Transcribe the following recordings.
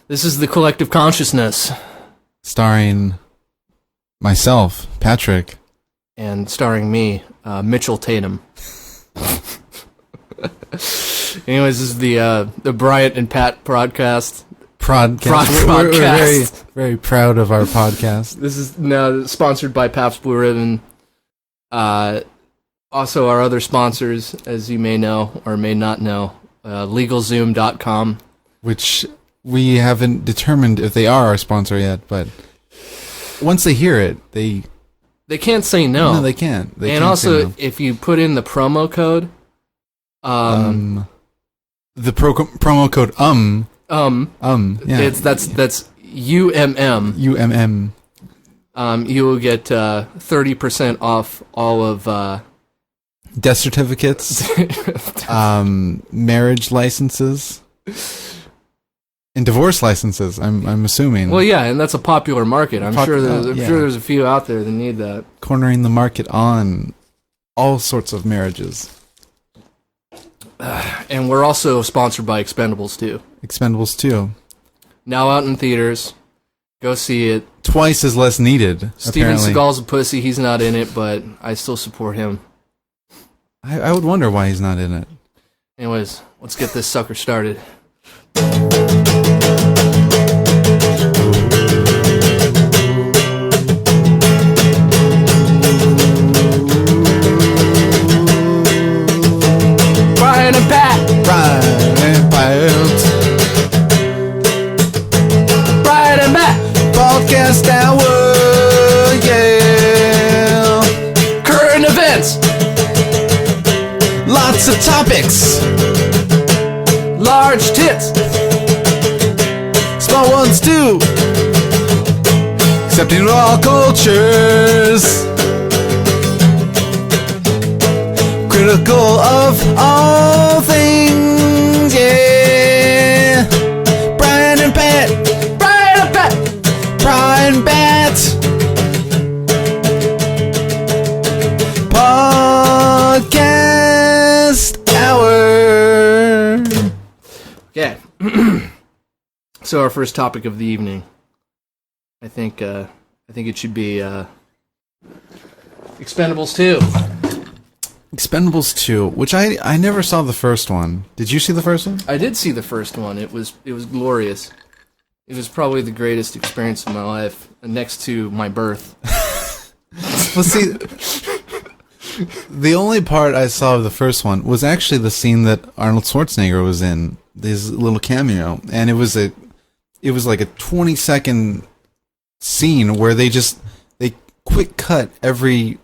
This is the Collective Consciousness. Starring myself, Patrick. And starring me, Mitchell Tatum. Anyways, this is the Pryant and Bat podcast. We're very, very proud of our podcast. This is now sponsored by Pabst Blue Ribbon. Also, our other sponsors, as you may know or may not know, LegalZoom.com. Which we haven't determined if they are our sponsor yet, but once they hear it, they can't say no. No, they can't. And also, if you put in the promo code, the promo code yeah, that's UMM. You will get 30% off all of death certificates, marriage licenses, and divorce licenses. I'm assuming. Well, yeah, and that's a popular market. I'm sure there's a few out there that need that. Cornering the market on all sorts of marriages. And we're also sponsored by Expendables 2. Expendables 2. Now out in theaters. Go see it. Twice as less needed, Steven apparently. Seagal's a pussy. He's not in it, but I still support him. I would wonder why he's not in it. Anyways, let's get this sucker started. Pryant and Bat. Pryant and Bat. Pryant and Bat. Podcast Hourn, yeah. Current events. Lots of topics. Large tits. Small ones too. Accepting all cultures. Critical of all things, yeah. Pryant and Bat. Pryant and Bat. Pryant and Bat. Podcast Hourn. Okay. So our first topic of the evening, I think it should be Expendables 2. Expendables 2, which I never saw the first one. Did you see the first one? I did see the first one. It was glorious. It was probably the greatest experience of my life, next to my birth. Well, see, the only part I saw of the first one was actually the scene that Arnold Schwarzenegger was in, his little cameo, and it was like a 20-second scene where they quick cut every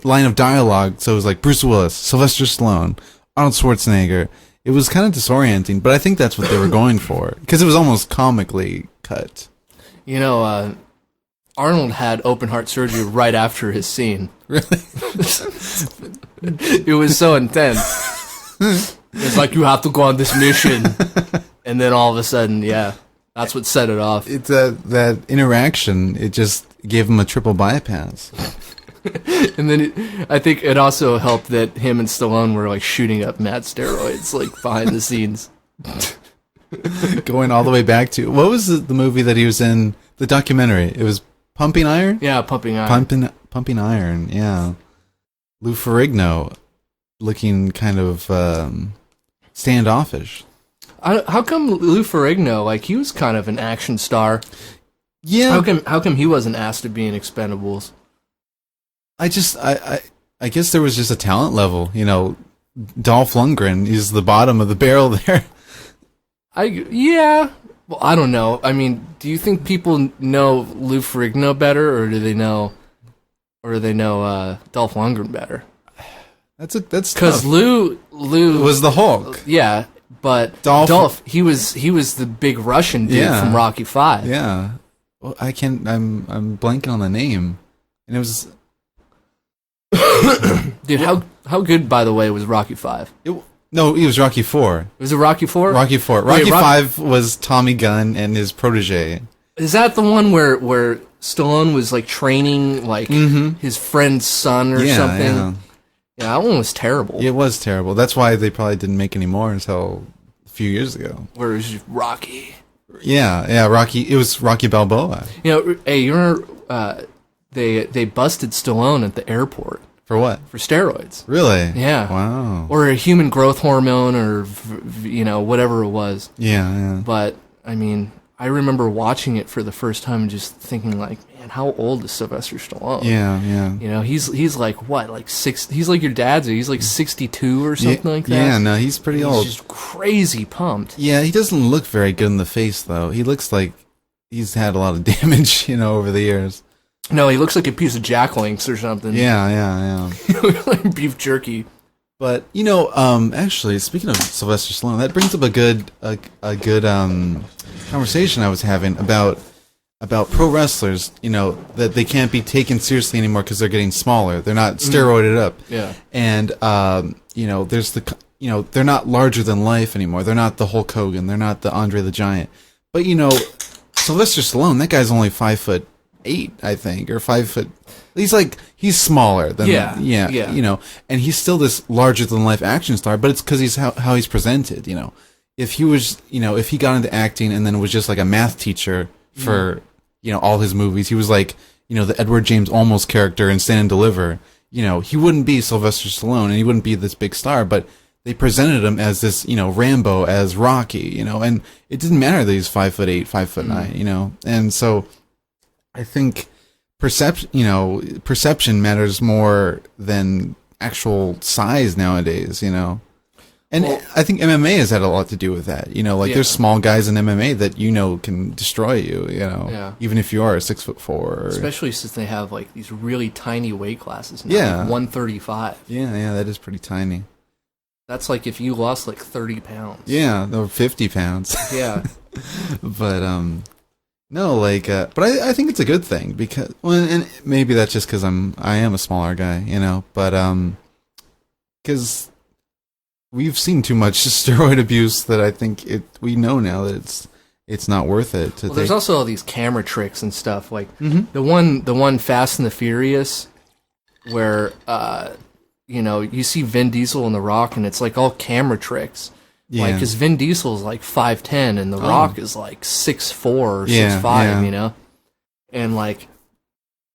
line of dialogue. So it was like Bruce Willis, Sylvester Stallone, Arnold Schwarzenegger. It was kind of disorienting, but I think that's what they were going for, because it was almost comically cut. You know, Arnold had open heart surgery right after his scene. Really? It was so intense. It's like, you have to go on this mission. And then all of a sudden, yeah, that's what set it off. It's that interaction, it just gave him a triple bypass. And then I think it also helped that him and Stallone were like shooting up mad steroids, like behind the scenes. Going all the way back to, what was the movie that he was in? The documentary. It was Pumping Iron? Yeah, Pumping Iron. Pumping Iron, yeah. Lou Ferrigno looking kind of standoffish. How come Lou Ferrigno, like, he was kind of an action star? Yeah. How come he wasn't asked to be in Expendables? I guess there was just a talent level, you know. Dolph Lundgren is the bottom of the barrel there. Yeah. Well, I don't know. I mean, do you think people know Lou Ferrigno better, or do they know Dolph Lundgren better? That's because Lou was the Hulk. Yeah, but Dolph he was the big Russian dude from Rocky V. Yeah. Well, I'm blanking on the name, and it was. Dude, how good, by the way, was Rocky V? No, it was Rocky IV. Was it Rocky IV? Rocky IV. Rocky V was Tommy Gunn and his protege. Is that the one where Stallone was like training like his friend's son or something? Yeah, that one was terrible. It was terrible. That's why they probably didn't make any more until a few years ago. Where it was just Rocky. Yeah, Rocky. It was Rocky Balboa. You know, hey, you remember they busted Stallone at the airport. For what? For steroids. Really? Yeah. Wow. Or a human growth hormone, or whatever it was. Yeah. But I mean, I remember watching it for the first time and just thinking, like, man, how old is Sylvester Stallone? Yeah. You know, he's like what, like he's like your dad's. He's like 62 or something like that. Yeah, no, he's pretty old. He's just crazy pumped. Yeah, he doesn't look very good in the face though. He looks like he's had a lot of damage, over the years. No, he looks like a piece of Jack Links or something. Yeah. Like beef jerky. But actually, speaking of Sylvester Stallone, that brings up a good conversation I was having about pro wrestlers. That they can't be taken seriously anymore because they're getting smaller. They're not steroided up. Yeah. And there's they're not larger than life anymore. They're not the Hulk Hogan. They're not the Andre the Giant. But Sylvester Stallone, that guy's only 5'8", I think, or 5 foot. He's smaller than and he's still this larger than life action star, but it's because he's how he's presented. If he was, if he got into acting and then was just like a math teacher for all his movies, he was like the Edward James Olmos character in Stand and Deliver. He wouldn't be Sylvester Stallone and he wouldn't be this big star, but they presented him as this, Rambo, as Rocky, and it didn't matter that he's 5'8", 5'9", and so I think perception matters more than actual size nowadays, And I think MMA has had a lot to do with that. There's small guys in MMA that can destroy you, even if you are 6'4". Especially since they have like these really tiny weight classes now, like 135. Yeah, that is pretty tiny. That's like if you lost like 30 pounds. Yeah, or 50 pounds. Yeah. But no, but I think it's a good thing because, and maybe that's just because I am a smaller guy, but because we've seen too much steroid abuse that I think we know now that it's not worth it. There's also all these camera tricks and stuff, like the one Fast and the Furious, where you see Vin Diesel and The Rock, and it's like all camera tricks. Yeah. Like, because Vin Diesel is like 5'10", and The Rock is like 6'4" or 6'5", And like,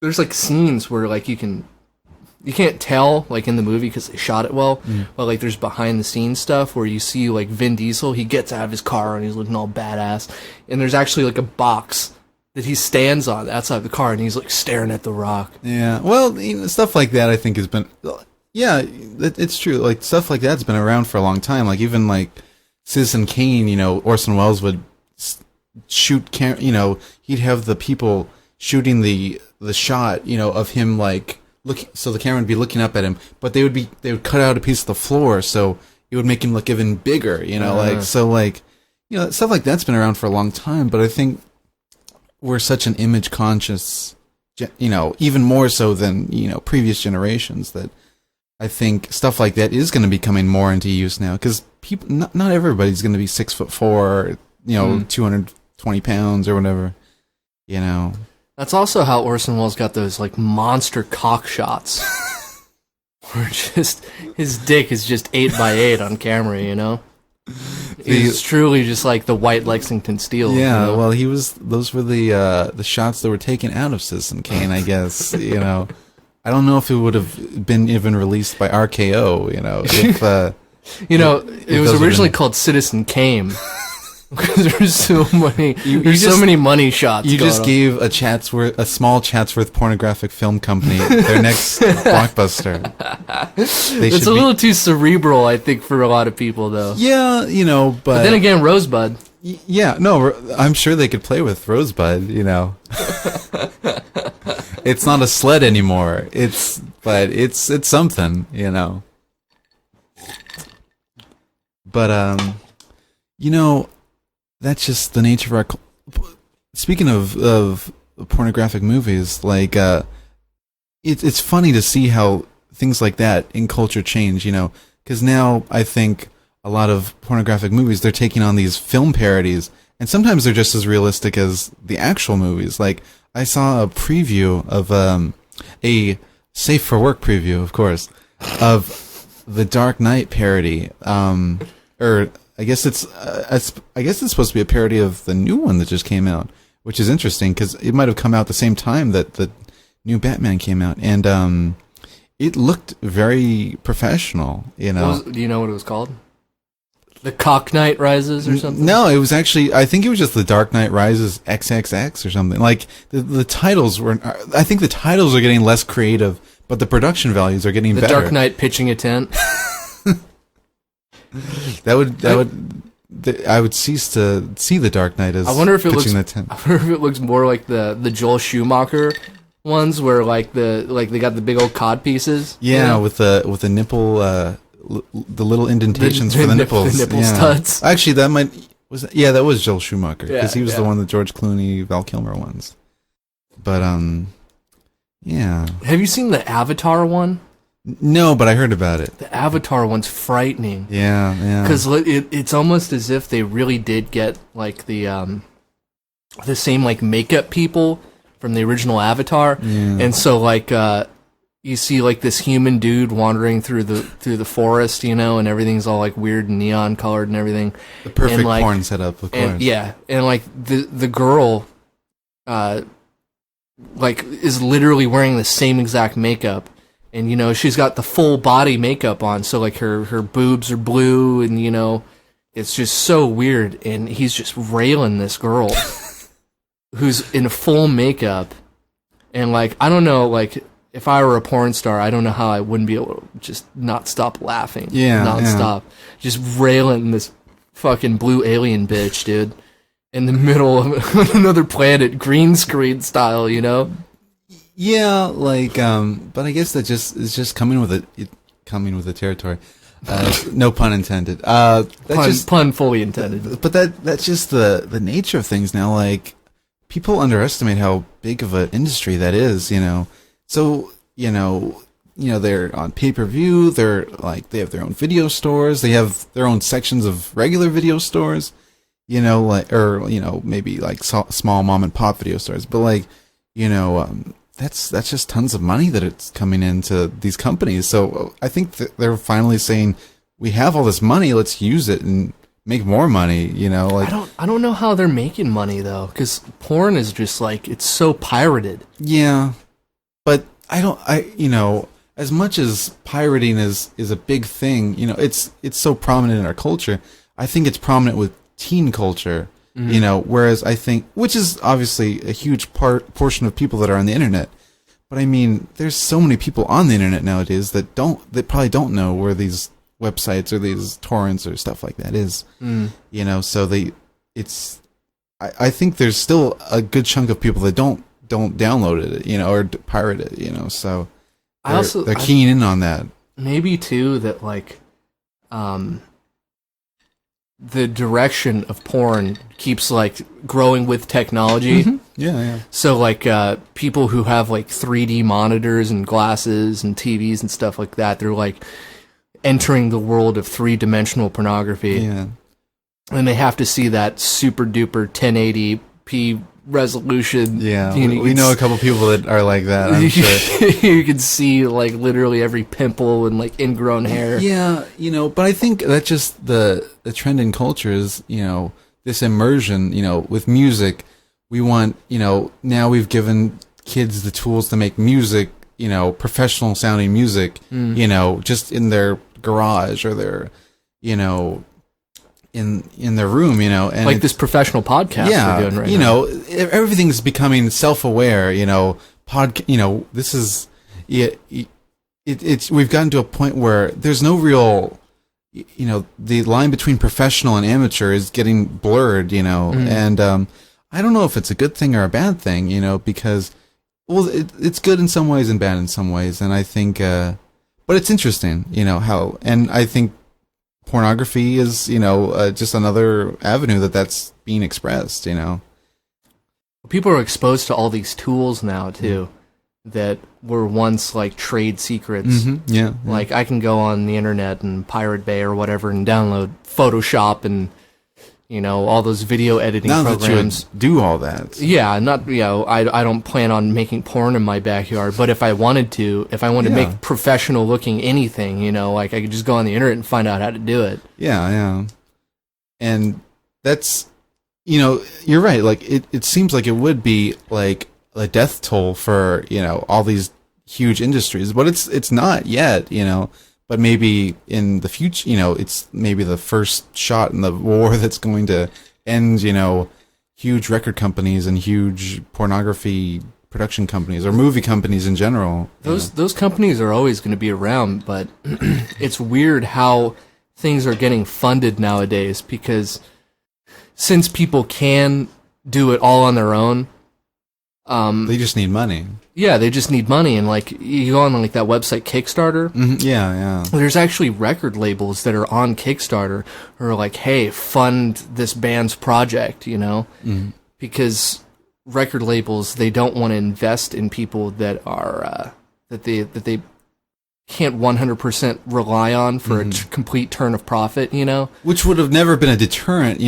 there's like scenes where like you can't tell like in the movie because they shot it well, but like there's behind the scenes stuff where you see like Vin Diesel, he gets out of his car and he's looking all badass, and there's actually like a box that he stands on outside the car and he's like staring at The Rock. Yeah, well, stuff like that I think has been. Yeah, it's true. Like, stuff like that's been around for a long time. Like, even like Citizen Kane, Orson Welles would shoot he'd have the people shooting the shot, of him like look, so the camera would be looking up at him, but they would cut out a piece of the floor so it would make him look even bigger, stuff like that's been around for a long time, but I think we're such an image conscious, even more so than, previous generations, that I think stuff like that is going to be coming more into use now, because people, not everybody's going to be 6'4", 220 pounds or whatever, That's also how Orson Welles got those like monster cock shots, where just his dick is just 8x8 on camera, He's truly just like the white Lexington Steel. Yeah, well, those were the shots that were taken out of Citizen Kane, I guess. I don't know if it would have been even released by RKO. If it was originally called Citizen Kane. Because there's so many money shots. You just gave a small Chatsworth pornographic film company their next blockbuster. It's a little too cerebral, I think, for a lot of people, though. Yeah, but then again, Rosebud. Yeah, no, I'm sure they could play with Rosebud. It's not a sled anymore. It's something, But that's just the nature of our. Speaking of pornographic movies, like it's funny to see how things like that in culture change. Because now I think a lot of pornographic movies, they're taking on these film parodies, and sometimes they're just as realistic as the actual movies. Like, I saw a preview of a Safe for Work preview, of course, of the Dark Knight parody, or I guess it's supposed to be a parody of the new one that just came out, which is interesting because it might have come out the same time that the new Batman came out, and it looked very professional. You know, do you know what it was called? The Cock Knight Rises or something? No, it was actually, I think it was just The Dark Knight Rises XXX or something. Like, the titles were, I think the titles are getting less creative, but the production values are getting better. The Dark Knight pitching a tent. I would cease to see The Dark Knight as pitching the tent. I wonder if it looks more like the Joel Schumacher ones where they got the big old cod pieces. Yeah, with the nipple, the little indentations for the nipples. The nipple studs. Actually, that was Joel Schumacher because he was the one that George Clooney, Val Kilmer ones. But yeah. Have you seen the Avatar one? No, but I heard about it. The Avatar one's frightening. Yeah. Because it's almost as if they really did get like the same like makeup people from the original Avatar, and so like you see like this human dude wandering through the forest, you know, and everything's all like weird and neon colored and everything. The perfect porn setup, of course. And like the girl, like is literally wearing the same exact makeup, and you know she's got the full body makeup on, so like her boobs are blue, and you know it's just so weird, and he's just railing this girl who's in full makeup, and like I don't know, like. If I were a porn star, I don't know how I wouldn't be able to just not stop laughing. Yeah. Non-stop. Just railing this fucking blue alien bitch, dude. In the middle of another planet, green screen style, you know? Yeah, like, but I guess that is just coming with the territory. No pun intended. Pun fully intended. But that's just the nature of things now. Like, people underestimate how big of an industry that is, you know? So, you know, they're on pay-per-view, they have their own video stores, they have their own sections of regular video stores, you know, like, or, you know, maybe like small mom and pop video stores, but like, you know, that's just tons of money that it's coming into these companies. So I think that they're finally saying, we have all this money, let's use it and make more money, you know, like. I don't know how they're making money though, because porn is just like, it's so pirated. Yeah. But you know, as much as pirating is a big thing, you know, it's so prominent in our culture. I think it's prominent with teen culture, you know, whereas I think, which is obviously a huge portion of people that are on the internet. But I mean, there's so many people on the internet nowadays that probably don't know where these websites or these torrents or stuff like that is, you know, so I think there's still a good chunk of people that don't download it, you know, or pirate it, you know, so they're keying in on that. Maybe too that like the direction of porn keeps like growing with technology. Yeah. So like people who have like 3D monitors and glasses and TVs and stuff like that, they're like entering the world of 3-dimensional pornography. Yeah. And they have to see that super duper 1080p resolution. Yeah, we know a couple people that are like that, I'm sure. You can see like literally every pimple and like ingrown hair. Yeah, you know, but I think that's just the trend in culture is, you know, this immersion, you know, with music. We want, you know, now we've given kids the tools to make music, you know, professional sounding music, you know, just in their garage or their, you know, in their room, you know, and like this professional podcast we're doing right now. You know, everything's becoming self-aware, you know, you know, this is, it's we've gotten to a point where there's no real, you know, the line between professional and amateur is getting blurred, you know, and I don't know if it's a good thing or a bad thing, you know, because, well, it's good in some ways and bad in some ways, and I think, but it's interesting, you know, how, and I think pornography is, you know, just another avenue that's being expressed, you know. People are exposed to all these tools now, too, that were once, like, trade secrets. Yeah. Like, I can go on the internet and Pirate Bay or whatever and download Photoshop and, you know, all those video editing programs. That you would do all that. Yeah, not, you know, I don't plan on making porn in my backyard, but if I wanted to make professional looking anything, you know, like I could just go on the internet and find out how to do it. Yeah. And that's, you're right. Like it seems like it would be like a death toll for, all these huge industries, but it's not yet, but maybe in the future, it's maybe the first shot in the war that's going to end, huge record companies and huge pornography production companies or movie companies in general. Those companies are always going to be around, but it's weird how things are getting funded nowadays, because since people can do it all on their own, they just need money. Yeah, they just need money, and like you go on like that website Kickstarter. Mm-hmm. Yeah. There's actually record labels that are on Kickstarter who are like, "Hey, fund this band's project," because record labels, they don't want to invest in people that are that they can't 100% rely on for a complete turn of profit, Which would have never been a deterrent,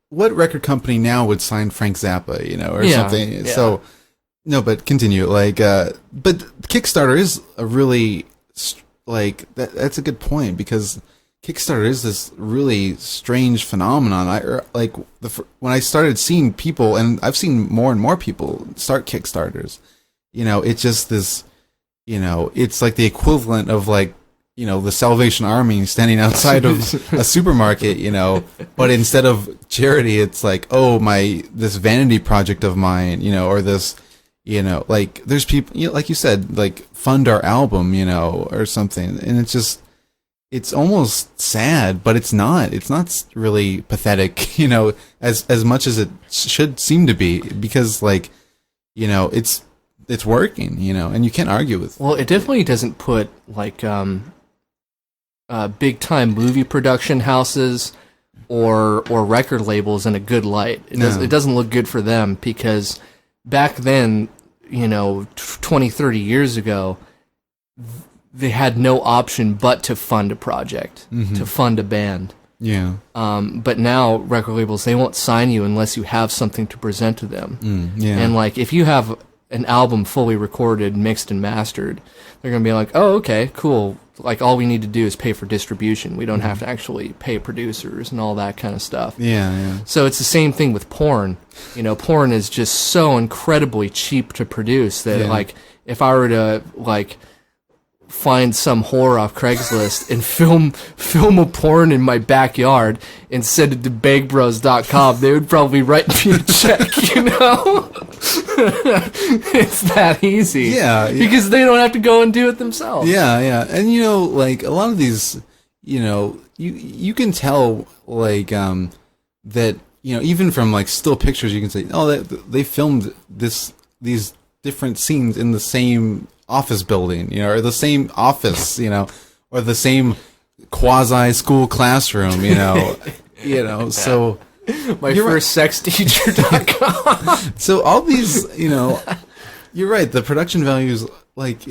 what record company now would sign Frank Zappa, or something? Yeah. So, no, but continue. Like, but Kickstarter is a really, like, that's a good point, because Kickstarter is this really strange phenomenon. When I started seeing people, and I've seen more and more people start Kickstarters, it's just this, it's like the equivalent of like, the Salvation Army standing outside of a supermarket, but instead of charity, it's like, oh, this vanity project of mine, or this, like there's people, like you said, like fund our album, or something. And it's almost sad, but it's not really pathetic, as much as it should seem to be, because like, it's working, and you can't argue with. Well, it definitely doesn't put like, big time movie production houses or record labels in a good light. It doesn't look good for them, because back then, 20, 30 years ago, they had no option but to fund a project, to fund a band. Yeah. But now record labels, they won't sign you unless you have something to present to them. Yeah. And like if you have an album fully recorded, mixed and mastered, they're going to be like, "Oh, okay, cool. Like all we need to do is pay for distribution. We don't have to actually pay producers and all that kind of stuff." Yeah. So it's the same thing with porn. Porn is just so incredibly cheap to produce that like if I were to like find some whore off Craigslist and film a porn in my backyard and send it to bagbros.com, they would probably write me a check, It's that easy. Yeah. Because they don't have to go and do it themselves. Yeah. And like a lot of these, you can tell like that, even from like still pictures, you can say, oh, they filmed these different scenes in the same office building, or the same office, or the same quasi school classroom, so my first sex teacher.com. So all these, you're right. The production values, like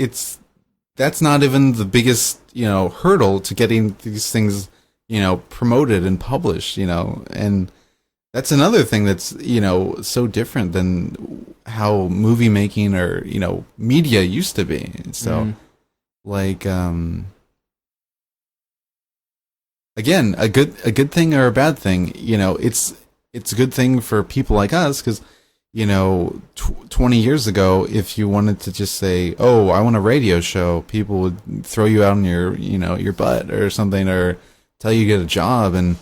that's not even the biggest, hurdle to getting these things, promoted and published, and that's another thing that's, so different than how movie making or, media used to be. So like, again, a good thing or a bad thing, it's a good thing for people like us, because 20 years ago, if you wanted to just say, oh, I want a radio show, people would throw you out on your butt or something, or tell you to get a job. And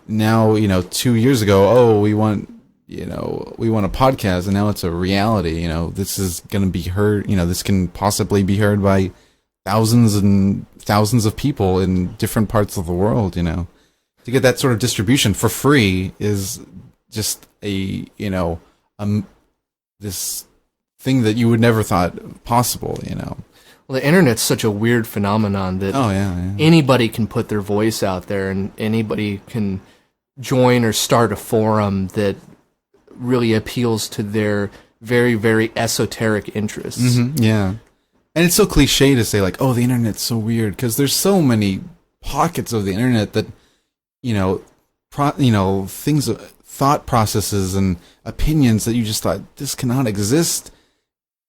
now, 2 years ago, oh, we want a podcast, and now it's a reality. This is going to be heard, this can possibly be heard by thousands and thousands of people in different parts of the world. To get that sort of distribution for free is just this thing that you would never thought possible. Well, the internet's such a weird phenomenon that anybody can put their voice out there, and anybody can join or start a forum that really appeals to their very, very esoteric interests. Yeah. And it's so cliche to say, like, oh, the internet's so weird, because there's so many pockets of the internet that, things, thought processes and opinions that you just thought, this cannot exist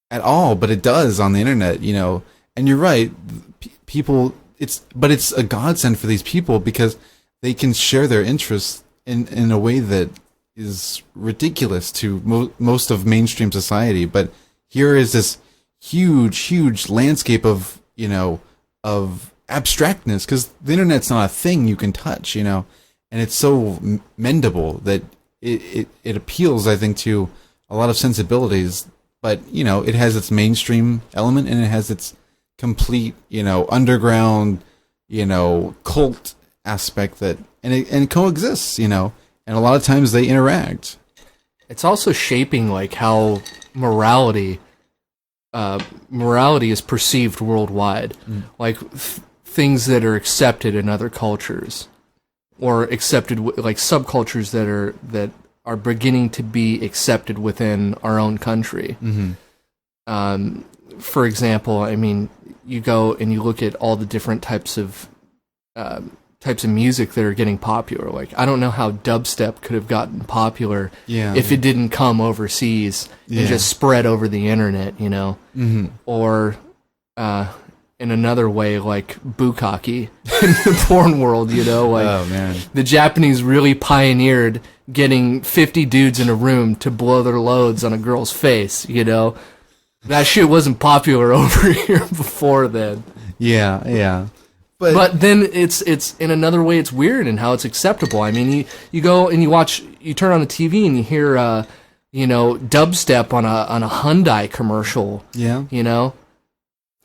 at all, but it does on the internet, And you're right, people, it's a godsend for these people, because they can share their interests in a way that is ridiculous to most of mainstream society. But here is this huge landscape of, of abstractness, because the internet's not a thing you can touch, and it's so mendable that it appeals, I think, to a lot of sensibilities. But, it has its mainstream element, and it has its complete, underground, cult aspect and it coexists, and a lot of times they interact. It's also shaping like how morality is perceived worldwide, like things that are accepted in other cultures, or accepted like subcultures that are beginning to be accepted within our own country. For example, I mean, you go and you look at all the different types of music that are getting popular. Like, I don't know how dubstep could have gotten popular if it didn't come overseas and just spread over the internet, or in another way, like bukkake in the porn world, like, oh man, the Japanese really pioneered getting 50 dudes in a room to blow their loads on a girl's face, That shit wasn't popular over here before then. Yeah. But then it's in another way it's weird in how it's acceptable. I mean, you go and you turn on the TV and you hear dubstep on a Hyundai commercial. Yeah.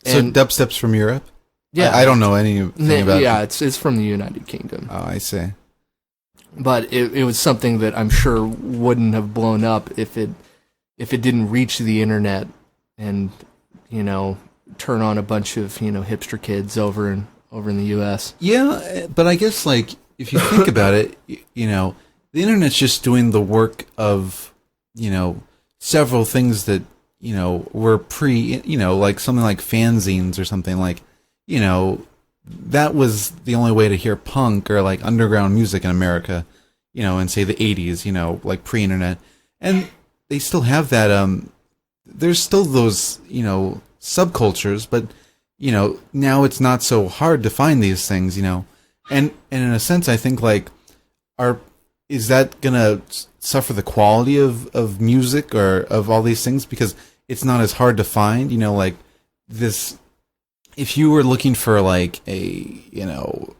So dubstep's from Europe? Yeah. I don't know anything about it. Yeah, it's from the United Kingdom. Oh, I see. But it was something that I'm sure wouldn't have blown up if it didn't reach the internet and turn on a bunch of hipster kids over in the U.S. Yeah, but I guess like if you think about it, the internet's just doing the work of several things that were like something like fanzines or something, like that was the only way to hear punk or like underground music in America, in say the 80s, like pre-internet, and they still have that. There's still those subcultures, but now it's not so hard to find these things, and in a sense, I think like is that gonna suffer the quality of music or of all these things because it's not as hard to find, like this. If you were looking for like a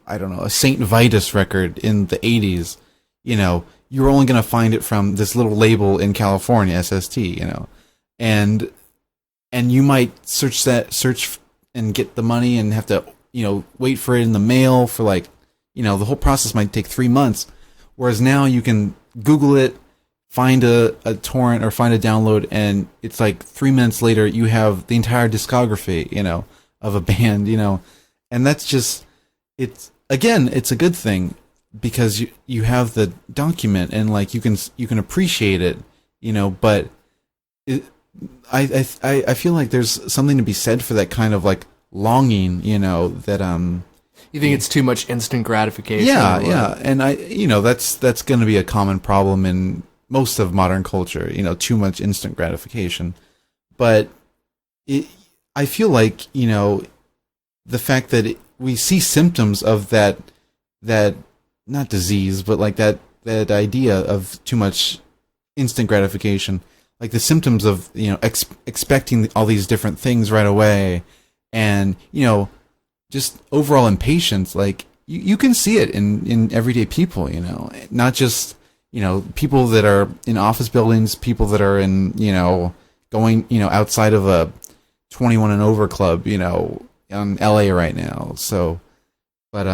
I don't know, a Saint Vitus record in the 80s, you're only gonna find it from this little label in California, SST, and you might search and get the money and have to, wait for it in the mail for like, the whole process might take 3 months. Whereas now you can Google it, find a torrent or find a download, and it's like 3 minutes later you have the entire discography, of a band, and that's just, it's a good thing because you have the document and like you can appreciate it, but I feel like there's something to be said for that kind of like longing, that you think it's too much instant gratification? Yeah, and that's going to be a common problem in most of modern culture, too much instant gratification. But I feel like the fact that we see symptoms of that not disease, but like that idea of too much instant gratification. Like the symptoms of expecting all these different things right away, and just overall impatience. Like you can see it in everyday people. Not just people that are in office buildings, people that are in going outside of a 21 and over club. In LA right now. So, but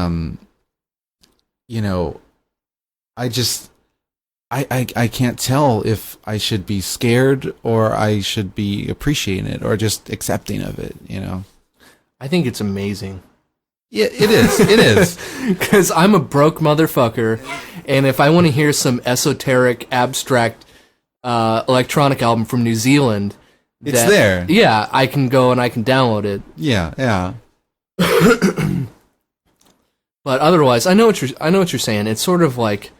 I can't tell if I should be scared or I should be appreciating it or just accepting of it, I think it's amazing. Yeah, it is. It is. Because I'm a broke motherfucker, and if I want to hear some esoteric, abstract electronic album from New Zealand, it's there. Yeah, I can go and I can download it. Yeah. But otherwise, I know what you're saying. It's sort of like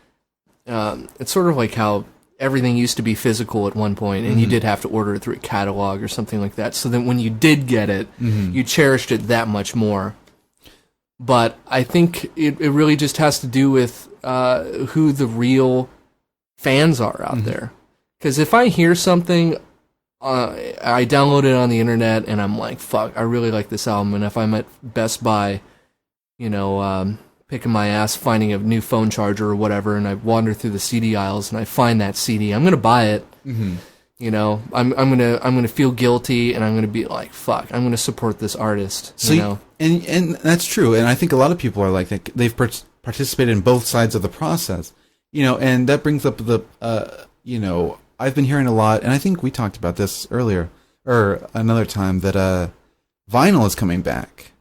how everything used to be physical at one point, and you did have to order it through a catalog or something like that. So that when you did get it, you cherished it that much more. but I think it really just has to do with who the real fans are out there. Because if I hear something, I download it on the internet, and I'm like, fuck, I really like this album, and if I'm at Best Buy, picking my ass, finding a new phone charger or whatever, and I wander through the CD aisles, and I find that CD, I'm gonna buy it. I'm gonna feel guilty, and I'm gonna be like, fuck, I'm gonna support this artist. So and that's true, and I think a lot of people are like that. They've participated in both sides of the process, and that brings up the I've been hearing a lot, and I think we talked about this earlier or another time, that vinyl is coming back.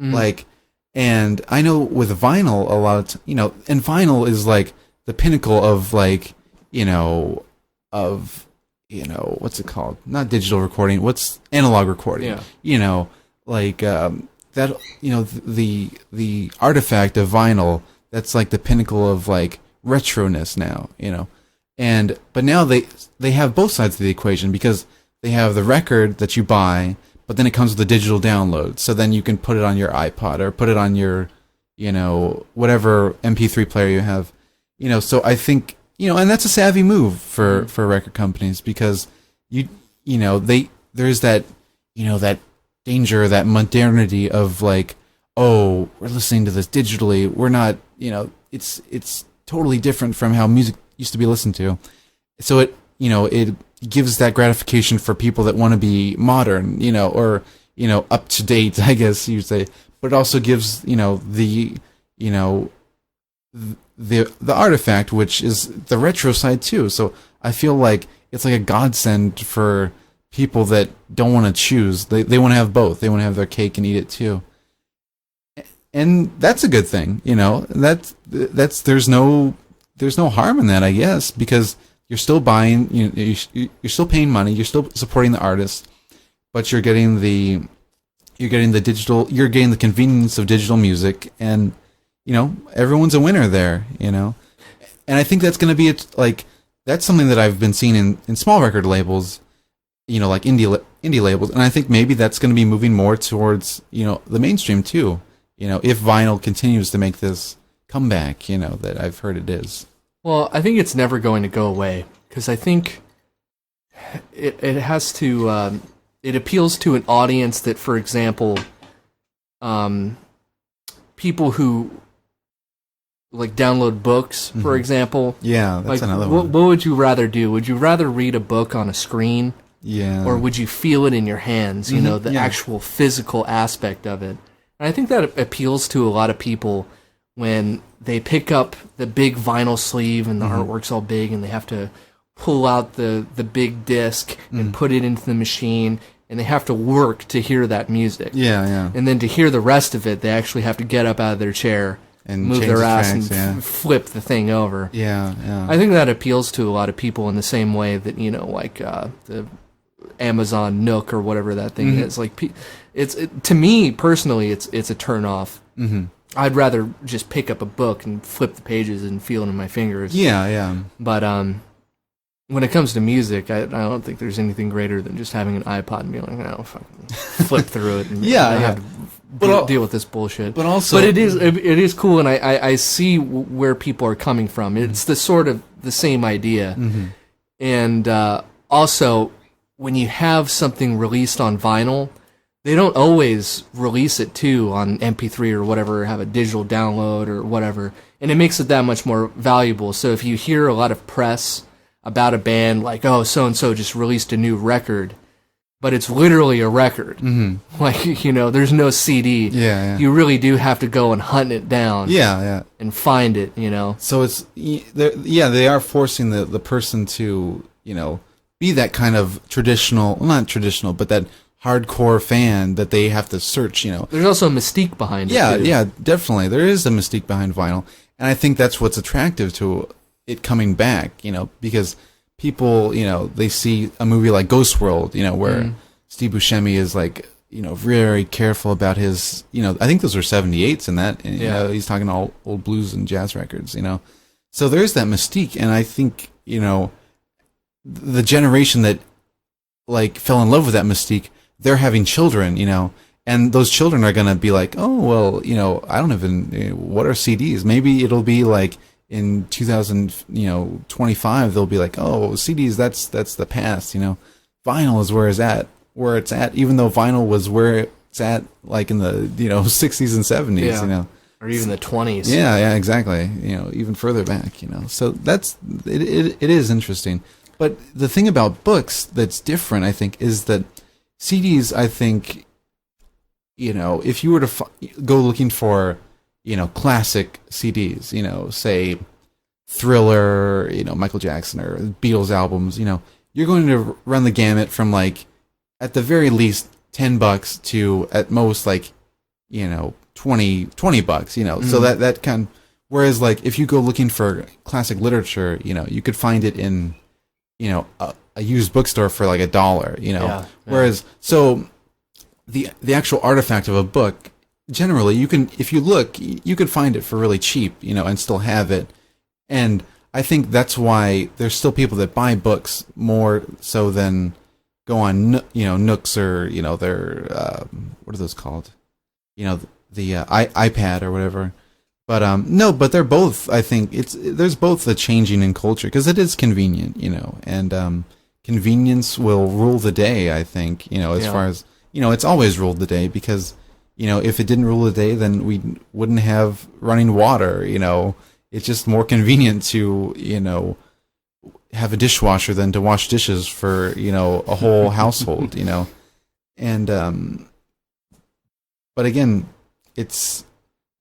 And I know with vinyl, a lot of and vinyl is like the pinnacle of what's it called? Not digital recording. What's analog recording? Yeah. That the artifact of vinyl, that's like the pinnacle of like retroness now. But now they have both sides of the equation, because they have the record that you buy, but then it comes with a digital download. So then you can put it on your iPod or put it on your, whatever MP3 player you have. So I think, and that's a savvy move for record companies, because there's that, that danger, that modernity of like, oh, we're listening to this digitally. We're not, it's totally different from how music used to be listened to. So it gives that gratification for people that want to be modern, or up to date, I guess you'd say. But it also gives the artifact, which is the retro side too. So I feel like it's like a godsend for people that don't want to choose. They want to have both. They want to have their cake and eat it too. And that's a good thing, That's there's no harm in that, I guess, because you're still buying, you're still paying money, you're still supporting the artist, but you're getting the convenience of digital music, and everyone's a winner there, And I think that's going to be that's something that I've been seeing in small record labels, like indie labels, and I think maybe that's going to be moving more towards the mainstream too. If vinyl continues to make this comeback, that I've heard it is. Well, I think it's never going to go away, because I think it has to. It appeals to an audience that, for example, people who like download books, for example. Yeah, that's another one. What would you rather do? Would you rather read a book on a screen? Yeah. Or would you feel it in your hands? The actual physical aspect of it. And I think that appeals to a lot of people when they pick up the big vinyl sleeve and the artwork's all big, and they have to pull out the big disc and put it into the machine, and they have to work to hear that music. Yeah, yeah. And then to hear the rest of it, they actually have to get up out of their chair and move their ass and flip the thing over. Yeah, yeah. I think that appeals to a lot of people in the same way that, the Amazon Nook or whatever that thing is. Like, to me personally, it's a turn off. I'd rather just pick up a book and flip the pages and feel it in my fingers. Yeah, yeah. But when it comes to music, I don't think there's anything greater than just having an iPod and being like, oh, fucking flip through it and have to deal with this bullshit. But it is cool, and I see where people are coming from. It's the sort of the same idea. And also, when you have something released on vinyl, they don't always release it too on MP3 or whatever, have a digital download or whatever, and it makes it that much more valuable. So if you hear a lot of press about a band like, oh, so-and-so just released a new record, but it's literally a record. Like, there's no CD. Yeah. You really do have to go and hunt it down. Yeah. And find it, So it's, they are forcing the person to, be that kind of not traditional, but that hardcore fan that they have to search, There's also a mystique behind it, too. Yeah, definitely. There is a mystique behind vinyl. And I think that's what's attractive to it coming back, because people, they see a movie like Ghost World, where Steve Buscemi is like, very careful about his, I think those were 78s in that. And, he's talking all old blues and jazz records, So there's that mystique. And I think, the generation that like fell in love with that mystique, they're having children, And those children are going to be like, oh, well, I don't even, what are CDs? Maybe it'll be like in 2025, they'll be like, oh, CDs, that's the past, Vinyl is where it's at, even though vinyl was where it's at, like in the, 60s and 70s, Or even the 20s. Yeah, exactly. Even further back, So that's, it is interesting. But the thing about books that's different, I think, is that CDs, I think, if you were to go looking for, classic CDs, say Thriller, Michael Jackson or Beatles albums, you're going to run the gamut from like, at the very least, $10 to at most like, $20 bucks, so that kind of, whereas like if you go looking for classic literature, you could find it in, a used bookstore for like $1, whereas, so the actual artifact of a book, generally you can, if you look, you could find it for really cheap, and still have it. And I think that's why there's still people that buy books more so than go on, Nooks or, their, what are those called? The iPad or whatever. But no, but they're both, I think there's both a changing in culture because it is convenient, and convenience will rule the day, I think, as far as, it's always ruled the day because, if it didn't rule the day, then we wouldn't have running water, It's just more convenient to, have a dishwasher than to wash dishes for, a whole household, And, but again, it's,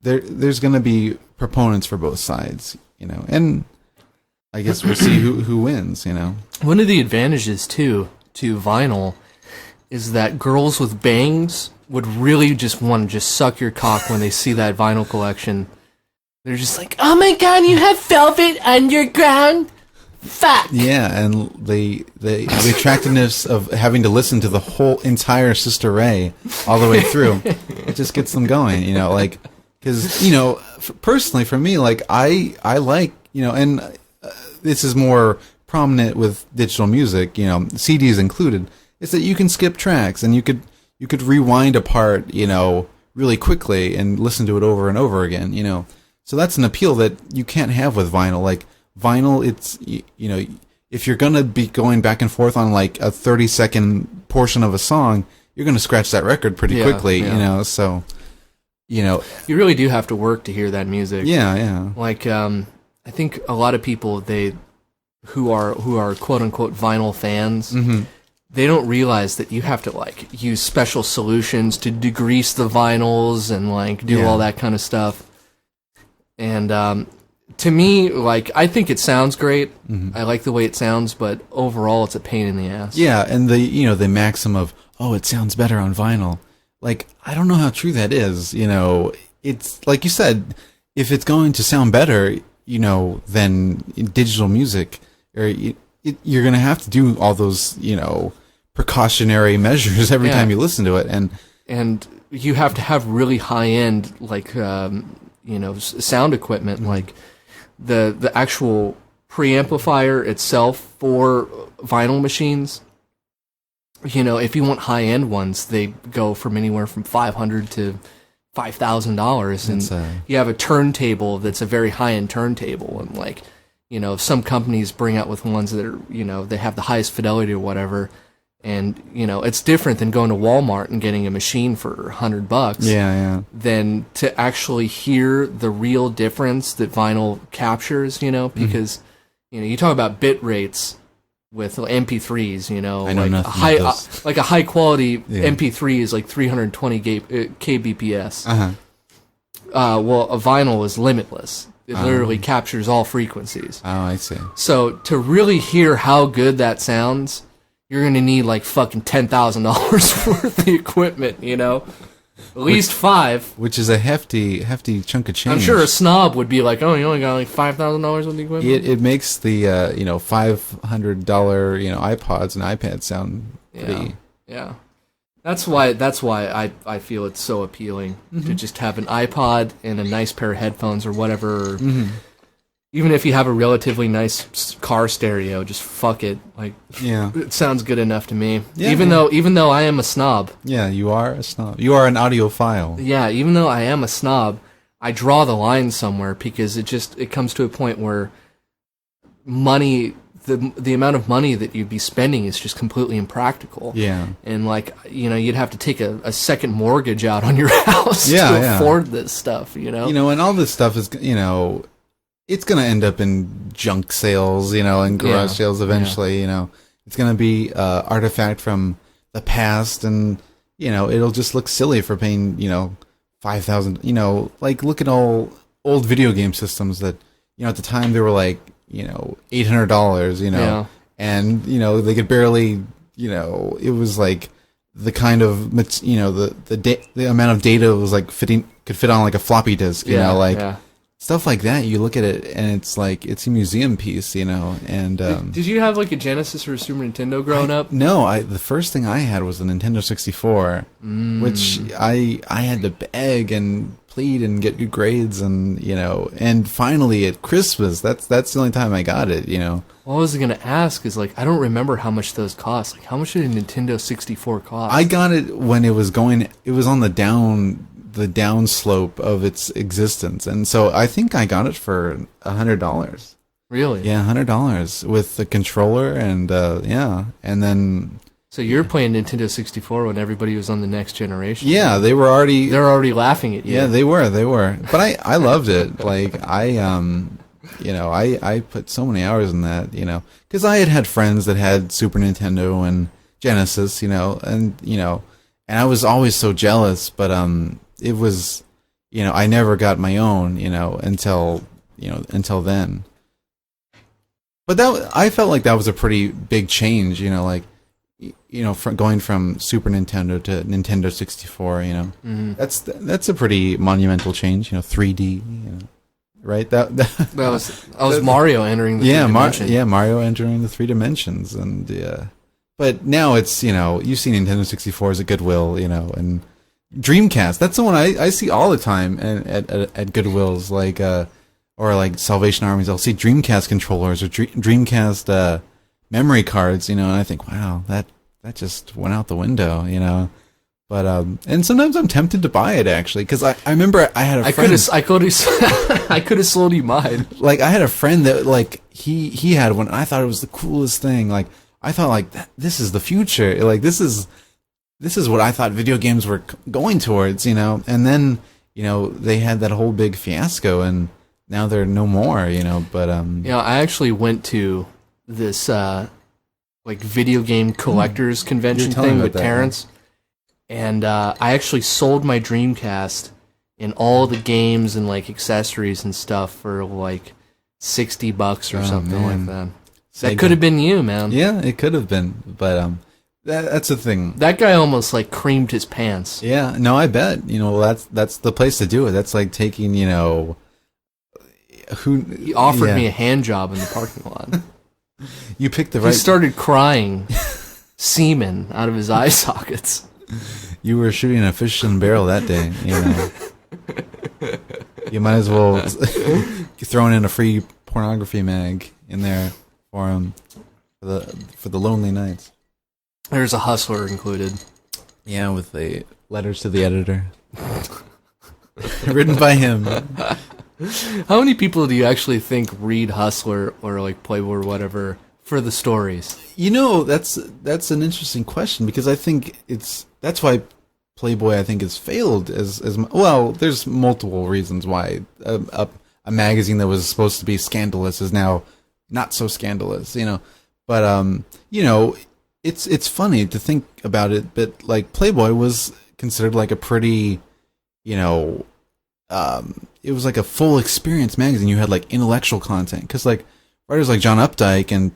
there's going to be proponents for both sides, and I guess we'll see who wins, One of the advantages, too, to vinyl is that girls with bangs would really just want to just suck your cock when they see that vinyl collection. They're just like, oh my god, you have Velvet Underground? Fuck! Yeah, and the attractiveness of having to listen to the whole entire Sister Ray all the way through, it just gets them going, like, because, personally for me, like, I like, and this is more prominent with digital music, CDs included, is that you can skip tracks and you could rewind a part, really quickly and listen to it over and over again, So that's an appeal that you can't have with vinyl. Like, vinyl, it's, if you're going to be going back and forth on like a 30-second portion of a song, you're going to scratch that record pretty quickly, so, You really do have to work to hear that music. Yeah. Like, I think a lot of people, who are quote unquote vinyl fans, they don't realize that you have to like use special solutions to degrease the vinyls and like do all that kind of stuff. And to me, like, I think it sounds great. I like the way it sounds, but overall, it's a pain in the ass. Yeah, and the maxim of, oh, it sounds better on vinyl. Like, I don't know how true that is. It's like you said, if it's going to sound better, than digital music, or you're going to have to do all those, precautionary measures every time you listen to it, and you have to have really high end like sound equipment, like the actual preamplifier itself for vinyl machines. If you want high end ones, they go from anywhere from $500 to $5,000, and you have a turntable that's a very high end turntable, and like some companies bring out with ones that are they have the highest fidelity or whatever. And, it's different than going to Walmart and getting a machine for $100. Yeah. Than to actually hear the real difference that vinyl captures, because, you talk about bit rates with MP3s, I know like nothing about those. Like a high quality MP3 is like 320 kbps. Well, a vinyl is limitless. It literally captures all frequencies. Oh, I see. So to really hear how good that sounds, you're going to need like fucking $10,000 worth of equipment, At least $5,000. Which is a hefty chunk of change. I'm sure a snob would be like, oh, you only got like $5,000 worth of equipment? It makes the, $500, iPods and iPads sound pretty... Yeah. That's why I feel it's so appealing to just have an iPod and a nice pair of headphones or whatever. even if you have a relatively nice car stereo, just fuck it. Like, Yeah. it sounds good enough to me. Yeah, even though I am a snob. Yeah, you are a snob. You are an audiophile. Yeah, even though I am a snob, I draw the line somewhere because it comes to a point where the amount of money that you'd be spending is just completely impractical. Yeah. And like, you'd have to take a second mortgage out on your house to afford this stuff, and all this stuff is, it's going to end up in junk sales, and garage sales eventually, It's going to be artifact from the past, and, it'll just look silly for paying, $5,000, like look at all old video game systems that, at the time they were like, $800, and, they could barely, it was like the kind of, the amount of data was like could fit on like a floppy disk, stuff like that. You look at it and it's like, it's a museum piece, and, did you have like a Genesis or a Super Nintendo growing up? No, the first thing I had was the Nintendo 64, which I had to beg and plead and get good grades, and and finally at Christmas, that's the only time I got it. Well, I was gonna ask is like, I don't remember how much those cost. Like, how much did a Nintendo 64 cost? I got it when it was on the down slope of its existence, and so I think I got it for $100. Really? Yeah, $100 with the controller, and and then. So you're playing Nintendo 64 when everybody was on the next generation. Yeah, they're already laughing at you. Yeah, they were. But I loved it. Like, I put so many hours in that, because I had friends that had Super Nintendo and Genesis, and I was always so jealous, but it was, I never got my own, until then. But I felt like that was a pretty big change, from going from Super Nintendo to Nintendo 64, that's a pretty monumental change, 3D, right? That was Mario entering the 3 dimensions. Mario entering the 3 dimensions, and but now it's you see Nintendo 64 at Goodwill, and Dreamcast. That's the one I see all the time at Goodwills, like or like Salvation Armies. I'll see Dreamcast controllers or Dreamcast memory cards, and I think, wow, that just went out the window, But and sometimes I'm tempted to buy it actually, because I remember I had a friend. I could have sold you mine. Like, I had a friend that like he had one, and I thought it was the coolest thing. Like, I thought like this is the future. Like, this is what I thought video games were going towards, And then they had that whole big fiasco, and now they're no more, But I actually went to this like video game collectors convention thing with Terrence, and I actually sold my Dreamcast and all the games and like accessories and stuff for like $60 or something like that. That could have been you, man. Yeah, it could have been, but that's the thing. That guy almost like creamed his pants. Yeah, no, I bet. That's the place to do it. That's like taking, he offered me a hand job in the parking lot. You picked the right. He started crying semen out of his eye sockets. You were shooting a fish in a barrel that day, You might as well throwing in a free pornography mag in there for him for the lonely nights. There's a Hustler included. Yeah, with the letters to the editor. Written by him. How many people do you actually think read Hustler or like Playboy or whatever for the stories? That's an interesting question, because I think that's why Playboy, I think, has failed as well. There's multiple reasons why a magazine that was supposed to be scandalous is now not so scandalous, But it's funny to think about it, but like Playboy was considered like a pretty, it was like a full experience magazine. You had like intellectual content, because like writers like John Updike and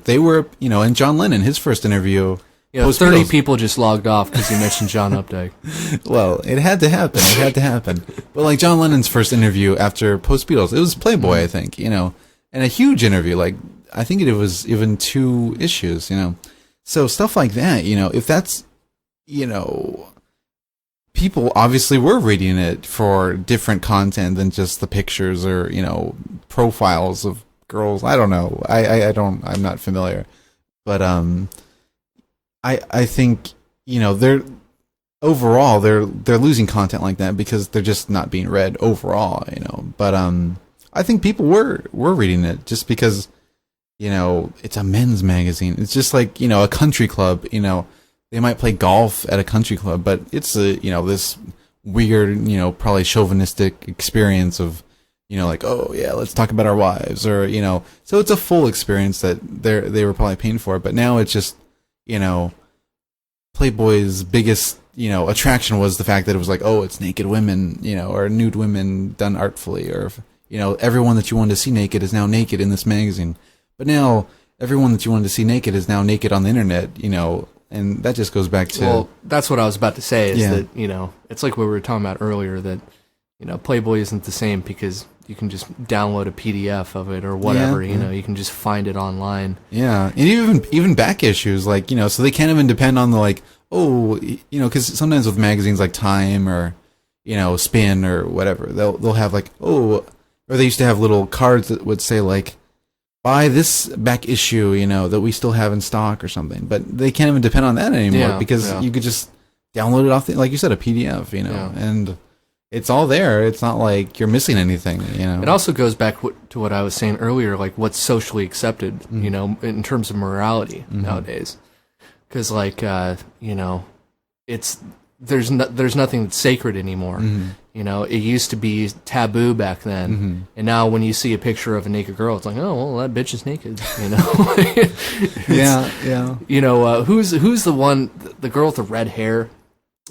they were, and John Lennon, his first interview. 30 people just logged off because you mentioned John Updike. Well, it had to happen. But like John Lennon's first interview after Post Beatles, it was Playboy, I think, and a huge interview. Like, I think it was even 2 issues, So stuff like that, if that's, people obviously were reading it for different content than just the pictures or, profiles of girls. I don't know. I'm not familiar. But I think, they're overall they're losing content like that because they're just not being read overall, But I think people were reading it just because, it's a men's magazine. It's just like, a country club, they might play golf at a country club, but it's this weird, probably chauvinistic experience of, like, oh yeah, let's talk about our wives, or so it's a full experience that they were probably paying for. But now it's just, Playboy's biggest, attraction was the fact that it was like, oh, it's naked women, or nude women done artfully, or everyone that you wanted to see naked is now naked in this magazine. But now everyone that you wanted to see naked is now naked on the internet, and that just goes back to... Well, that's what I was about to say, is that, it's like what we were talking about earlier, that, Playboy isn't the same because you can just download a PDF of it or whatever, you can just find it online. Yeah, and even back issues, like, so they can't even depend on the, like, oh, because sometimes with magazines like Time or, Spin or whatever, they'll have, like, or they used to have little cards that would say, like, buy this back issue, that we still have in stock or something. But they can't even depend on that anymore because you could just download it off, like you said, a PDF, and it's all there. It's not like you're missing anything, It also goes back to what I was saying earlier, like what's socially accepted, in terms of morality nowadays. Because, like, there's nothing that's sacred anymore. It used to be taboo back then, and now when you see a picture of a naked girl, it's like, oh, well, that bitch is naked. Yeah. Who's the one, the girl with the red hair,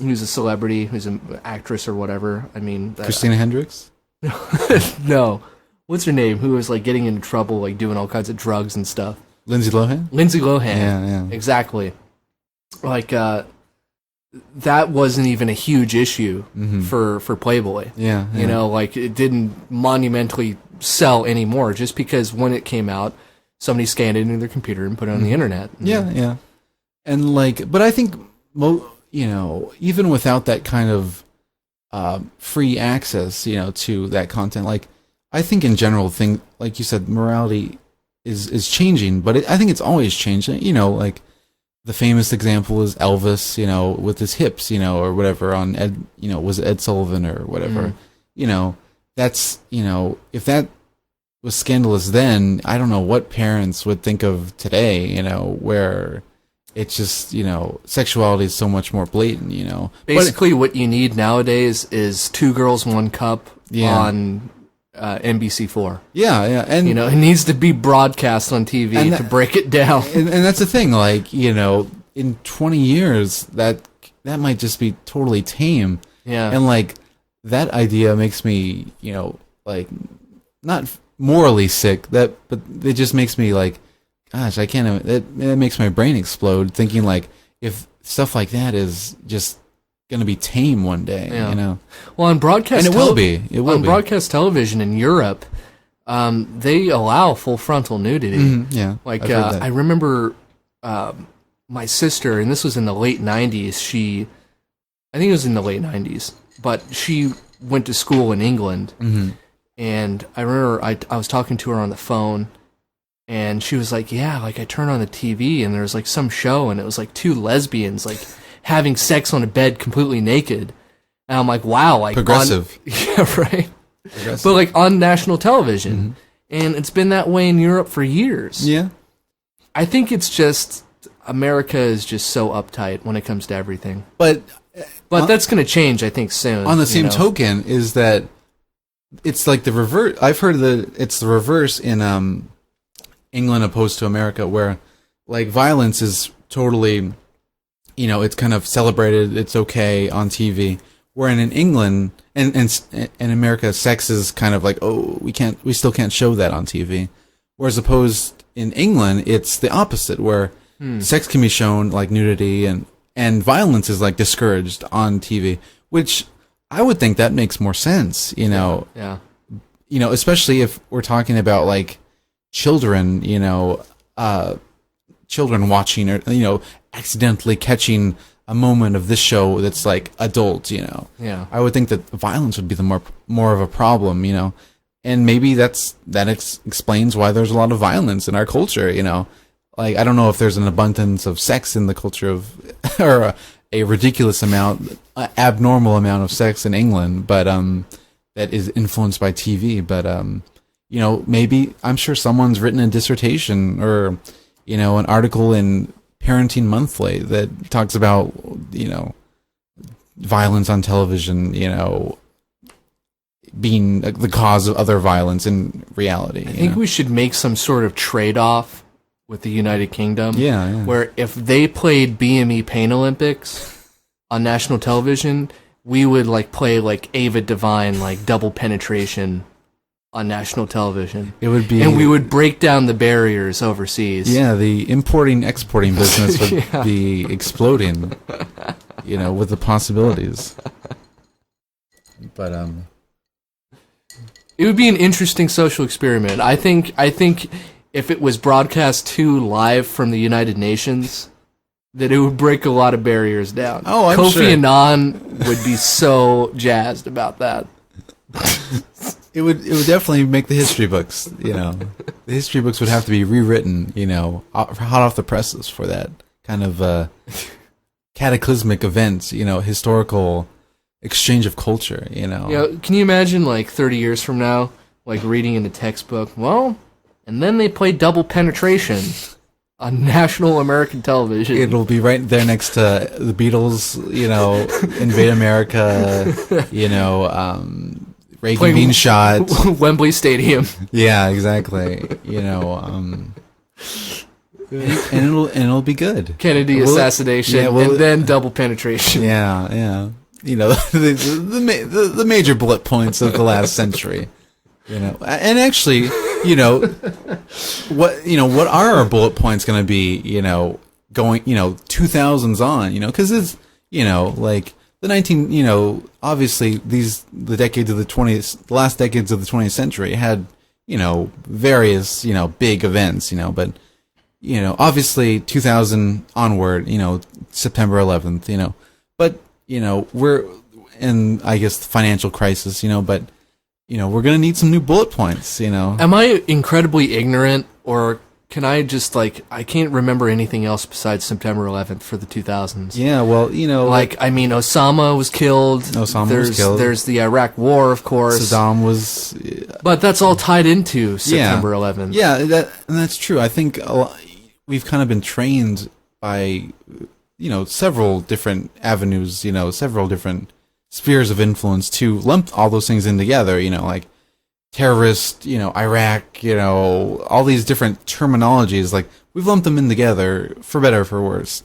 who's a celebrity, who's an actress or whatever? I mean, Christina Hendricks. No, what's her name? Who was like getting into trouble, like doing all kinds of drugs and stuff? Lindsay Lohan. Yeah, exactly. Like, that wasn't even a huge issue for Playboy. Yeah. Like, it didn't monumentally sell anymore just because when it came out, somebody scanned it into their computer and put it on the internet. Yeah. And, like, but I think, even without that kind of free access, to that content, like, I think in general, like you said, morality is changing, but I think it's always changed. Like, the famous example is Elvis, with his hips, or whatever on was it Ed Sullivan or whatever. That's, if that was scandalous then, I don't know what parents would think of today, where it's just, sexuality is so much more blatant, Basically, what you need nowadays is Two Girls, One Cup on NBC4. Yeah. And, it needs to be broadcast on TV to break it down. And that's the thing, like, in 20 years, that might just be totally tame. Yeah. And, like, that idea makes me, like, not morally sick, but it just makes me, like, gosh, I can't, it makes my brain explode thinking, like, if stuff like that is just going to be tame one day, Well, on broadcast, and it will be. Broadcast television in Europe, they allow full frontal nudity. Yeah, like I remember my sister, and this was in the late '90s. I think it was in the late '90s, but she went to school in England, and I remember I was talking to her on the phone. And she was like, yeah, like I turned on the TV and there was like some show and it was like two lesbians like having sex on a bed completely naked. And I'm like, wow, like progressive. Yeah, right. Progressive. But like on national television. And it's been that way in Europe for years. Yeah. I think it's just America is just so uptight when it comes to everything. But that's going to change, I think, soon. On the same token is that it's like the reverse. I've heard that it's the reverse in England opposed to America, where like violence is totally, it's kind of celebrated, it's okay on TV. Where in England and America, sex is kind of like, oh, we still can't show that on TV. Whereas opposed in England, it's the opposite, where sex can be shown, like nudity, and violence is like discouraged on TV, which I would think that makes more sense, Yeah. Especially if we're talking about like children, children watching or, accidentally catching a moment of this show that's like adult, Yeah. I would think that violence would be the more of a problem, and maybe that explains why there's a lot of violence in our culture, Like, I don't know if there's an abundance of sex in the culture of, or a ridiculous amount, abnormal amount of sex in England, but that is influenced by TV. But maybe I'm sure someone's written a dissertation or an article in Parenting Monthly that talks about violence on television, being the cause of other violence in reality. I think we should make some sort of trade-off with the United Kingdom. Yeah. Where if they played BME Pain Olympics on national television, we would play Ava Devine double penetration on national television. It would be, and we would break down the barriers overseas. Yeah, the importing-exporting business would be exploding, with the possibilities. But it would be an interesting social experiment. I think if it was broadcast live from the United Nations, that it would break a lot of barriers down. Oh, I'm Kofi sure. Annan would be so jazzed about that. It would definitely make the history books, The history books would have to be rewritten, hot off the presses for that kind of cataclysmic events, historical exchange of culture, Yeah, can you imagine 30 years from now, reading in the textbook, well, and then they play double penetration on national American television. It'll be right there next to the Beatles, Invade America, Reagan being shot. Wembley Stadium. Yeah, exactly. And it'll be good. Kennedy assassination, and then double penetration. Yeah. The major bullet points of the last century. And actually, what are our bullet points going to be, going, 2000s on, because it's, the obviously the last decades of the 20th century had, various, big events, but, obviously 2000 onward, September 11th, but, we're in, I guess, the financial crisis, but, we're going to need some new bullet points, Am I incredibly ignorant, or can I just, I can't remember anything else besides September 11th for the 2000s? Yeah, well, Osama was killed. Was killed. There's the Iraq War, of course. Saddam was... But that's all tied into September 11th. Yeah, that's true. I think we've kind of been trained by, several different avenues, several different spheres of influence to lump all those things in together, terrorist, Iraq, all these different terminologies, we've lumped them in together for better or for worse.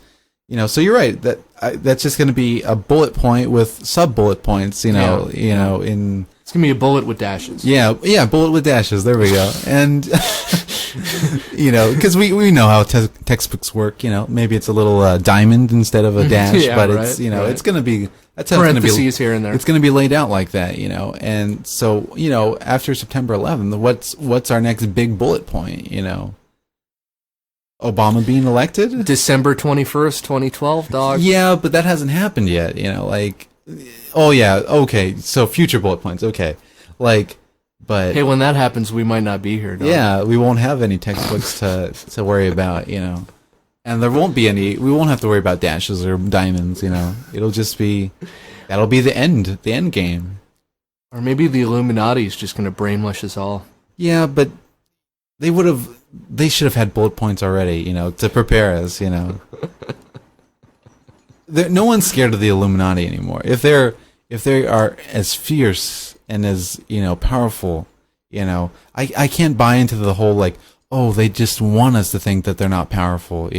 So you're right, that's just going to be a bullet point with sub-bullet points, in... It's going to be a bullet with dashes. Yeah, bullet with dashes, there we go. And, because we know how textbooks work, maybe it's a little diamond instead of a dash, but right, it's, it's going to be... That's how parentheses it's gonna be, here and there. It's going to be laid out like that, And so, after September 11th, what's our next big bullet point, Obama being elected? December 21st, 2012, dog. Yeah, but that hasn't happened yet, oh yeah, okay, so future bullet points, okay. But... Hey, when that happens, we might not be here, dog. Yeah, we won't have any textbooks to worry about, And there won't be any, we won't have to worry about dashes or diamonds, It'll just be, that'll be the end game. Or maybe the Illuminati is just going to brainwash us all. Yeah, but they should have had bullet points already, to prepare us, No one's scared of the Illuminati anymore. If they are as fierce and as, powerful, I can't buy into the whole, oh, they just want us to think that they're not powerful,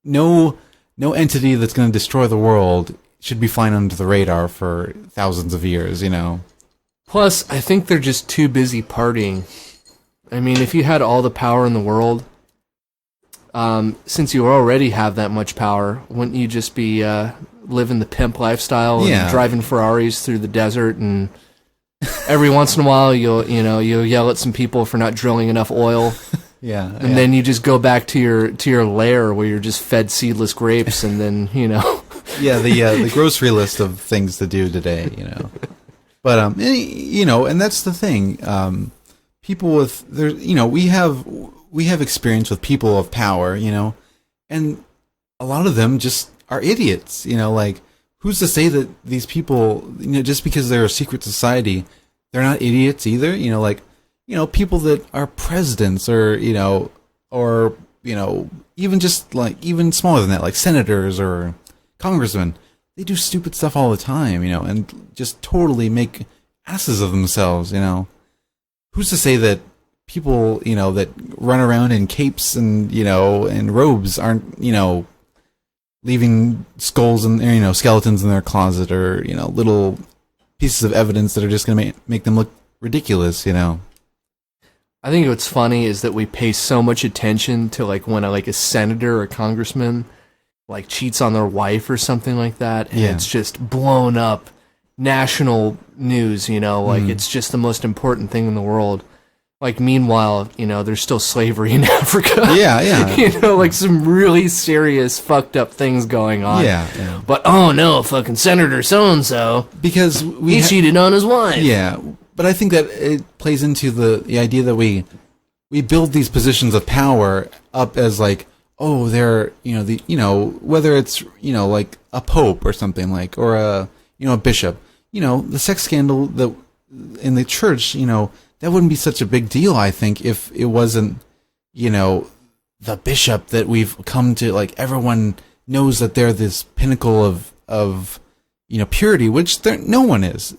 no entity that's going to destroy the world should be flying under the radar for thousands of years, Plus, I think they're just too busy partying. I mean, if you had all the power in the world, since you already have that much power, wouldn't you just be living the pimp lifestyle and driving Ferraris through the desert, and every once in a while you'll yell at some people for not drilling enough oil Yeah. And then you just go back to your lair where you're just fed seedless grapes, and then Yeah, the grocery list of things to do today, But and that's the thing. People with we have experience with people of power, and a lot of them just are idiots, like who's to say that these people, just because they're a secret society, they're not idiots either, people that are presidents or even just like even smaller than that, like senators or congressmen. They do stupid stuff all the time, and just totally make asses of themselves, Who's to say that people, that run around in capes and, and robes aren't, leaving skulls and, skeletons in their closet or, little pieces of evidence that are just going to make them look ridiculous, I think what's funny is that we pay so much attention to, like, when a senator or congressman like cheats on their wife or something like that, and it's just blown up national news, it's just the most important thing in the world. Like, meanwhile, there's still slavery in Africa. Yeah. Like some really serious fucked up things going on. Yeah. But oh no, fucking Senator so-and-so, because he cheated on his wife. Yeah. But I think that it plays into the idea that we build these positions of power up as like, oh, they're, whether it's, like a pope or something like, or a bishop, the sex scandal that in the church, that wouldn't be such a big deal, I think, if it wasn't, the bishop that we've come to, like, everyone knows that they're this pinnacle of purity, which no one is,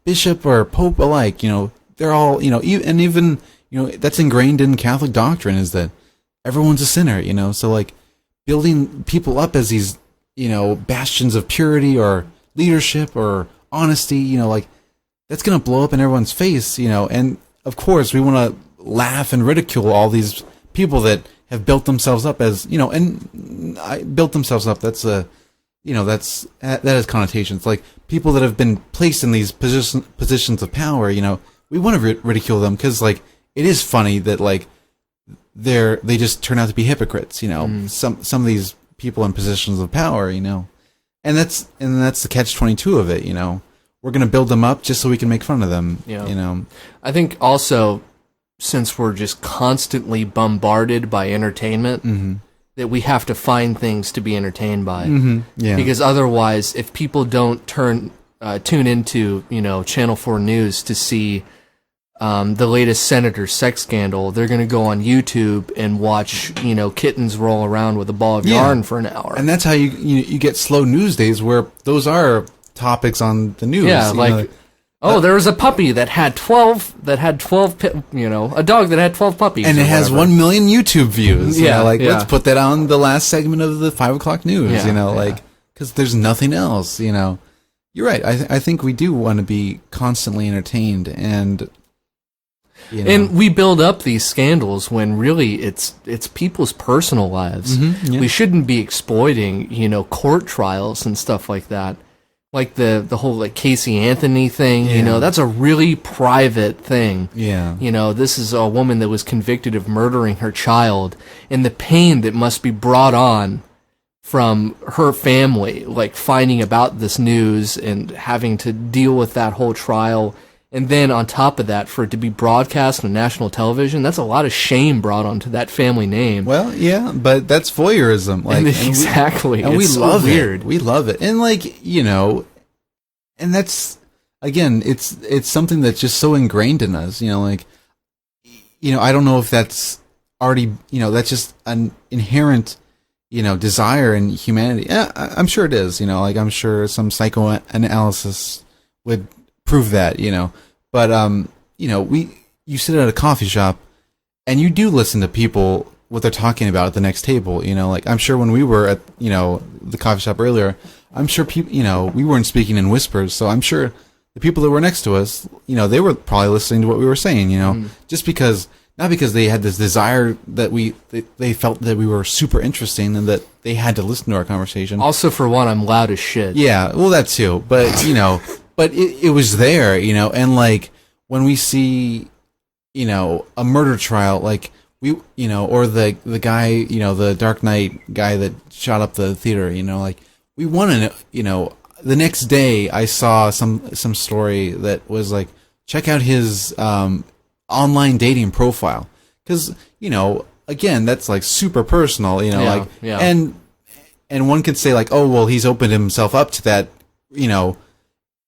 bishop or pope alike, they're all, and even, that's ingrained in Catholic doctrine is that everyone's a sinner, so like building people up as these, bastions of purity or leadership or honesty, like that's going to blow up in everyone's face, and of course we want to laugh and ridicule all these people that have built themselves up as, and I built themselves up. That's that has connotations, like people that have been placed in these positions of power, we want to ridicule them because like it is funny that like they just turn out to be hypocrites, some of these people in positions of power, and that's the catch-22 of it, we're going to build them up just so we can make fun of them, I think also, since we're just constantly bombarded by entertainment, that we have to find things to be entertained by, because otherwise, if people don't tune into, Channel 4 News to see the latest senator sex scandal, they're going to go on YouTube and watch, kittens roll around with a ball of yarn for an hour. And that's how you get slow news days where those are topics on the news. Yeah, like, there was a puppy that had 12, a dog that had 12 puppies. And it has 1 million YouTube views. Yeah, let's put that on the last segment of the 5 o'clock news, because there's nothing else, You're right. I think we do want to be constantly entertained and... And we build up these scandals when really it's people's personal lives. We shouldn't be exploiting, court trials and stuff like that. Like the whole like Casey Anthony thing, that's a really private thing. Yeah. This is a woman that was convicted of murdering her child, and the pain that must be brought on from her family, like finding about this news and having to deal with that whole trial. And then on top of that, for it to be broadcast on national television, that's a lot of shame brought onto that family name. Well, yeah, but that's voyeurism. Like, exactly. And we so love weird. it. We love it. And like, and that's, again, it's something that's just so ingrained in us, I don't know if that's already, that's just an inherent, desire in humanity. Yeah, I'm sure it is, like I'm sure some psychoanalysis would prove that, but you sit at a coffee shop and you do listen to people what they're talking about at the next table, like I'm sure when we were at the coffee shop earlier, I'm sure people, we weren't speaking in whispers, so I'm sure the people that were next to us, they were probably listening to what we were saying, just because, not because they had this desire that they felt that we were super interesting and that they had to listen to our conversation. Also, for one, I'm loud as shit. Yeah, well, that too, but but it was there, and like when we see, a murder trial, like or the guy, the Dark Knight guy that shot up the theater, like, we want to know, the next day I saw some story that was like, check out his online dating profile. Because, again, that's like super personal, and one could say like, oh, well, he's opened himself up to that,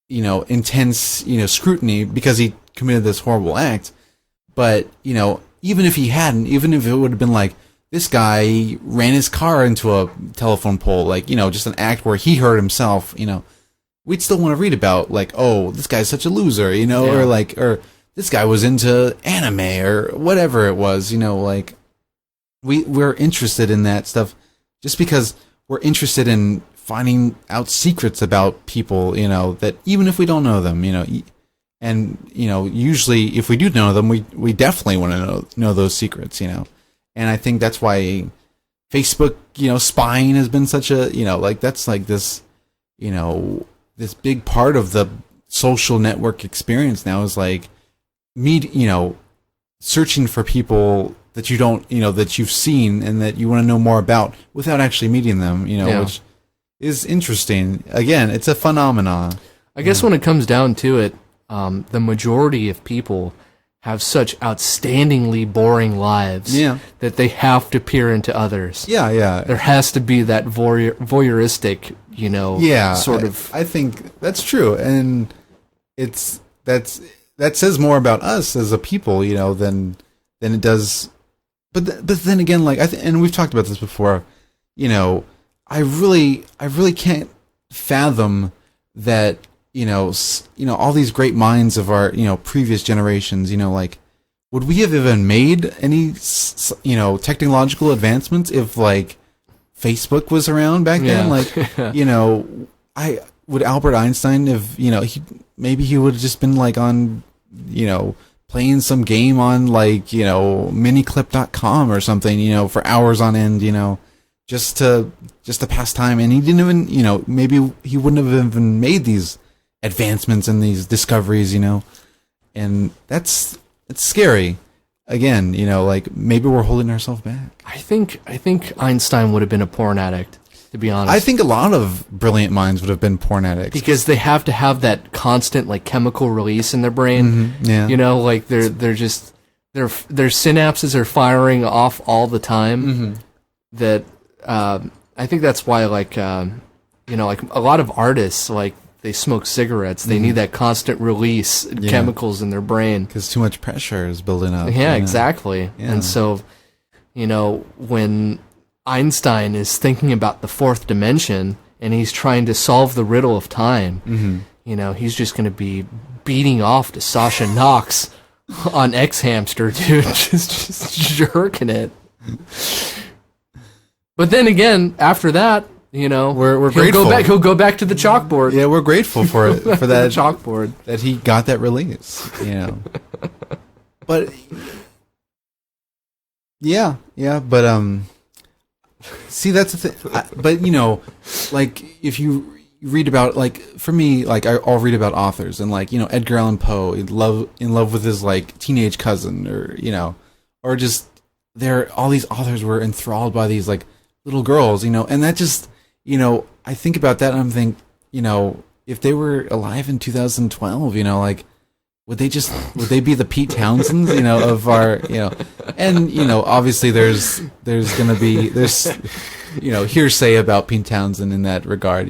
intense, scrutiny because he committed this horrible act. But, even if he hadn't, even if it would have been like, this guy ran his car into a telephone pole, like, just an act where he hurt himself, we'd still want to read about, like, oh, this guy's such a loser, or this guy was into anime or whatever it was, like, we're interested in that stuff just because we're interested in finding out secrets about people, that even if we don't know them, and, usually if we do know them, we definitely want to know those secrets, and I think that's why Facebook, spying has been such a, like, that's like this, this big part of the social network experience now is like, searching for people that you don't, that you've seen and that you want to know more about without actually meeting them, which is interesting. Again, it's a phenomenon. I guess when it comes down to it, the majority of people have such outstandingly boring lives that they have to peer into others. Yeah. There has to be that voyeuristic, sort of. I think that's true, and that says more about us as a people, than it does. But then again, like and we've talked about this before, I really can't fathom that. All these great minds of our, previous generations, like, would we have even made any, technological advancements if, like, Facebook was around back then? Like, would Albert Einstein have, maybe he would have just been, like, on, playing some game on, like, miniclip.com or something, for hours on end, just to pass time. And he didn't even, maybe he wouldn't have even made these advancements and these discoveries, and it's scary. Again, like, maybe we're holding ourselves back. I think Einstein would have been a porn addict, to be honest. I think a lot of brilliant minds would have been porn addicts because they have to have that constant, like, chemical release in their brain. Mm-hmm, yeah. Like they're just their synapses are firing off all the time. Mm-hmm. That I think that's why, like, like a lot of artists, like, they smoke cigarettes. They need that constant release chemicals in their brain. Because too much pressure is building up. Yeah, exactly. Yeah. And so, when Einstein is thinking about the fourth dimension and he's trying to solve the riddle of time, he's just going to be beating off to Sasha Knox on X Hamster, dude. just jerking it. But then again, after that, we're grateful. He'll go back to the chalkboard. Yeah, we're grateful for it, for that chalkboard that he got that release. But but see, that's the thing. But like, if you read about, like, for me, like, I'll read about authors and, like, Edgar Allan Poe in love with his, like, teenage cousin, or just all these authors were enthralled by these, like, little girls, and that just. I think about that and I'm thinking, if they were alive in 2012, like, would they be the Pete Townsends, of our, and, obviously there's going to be, hearsay about Pete Townsend in that regard,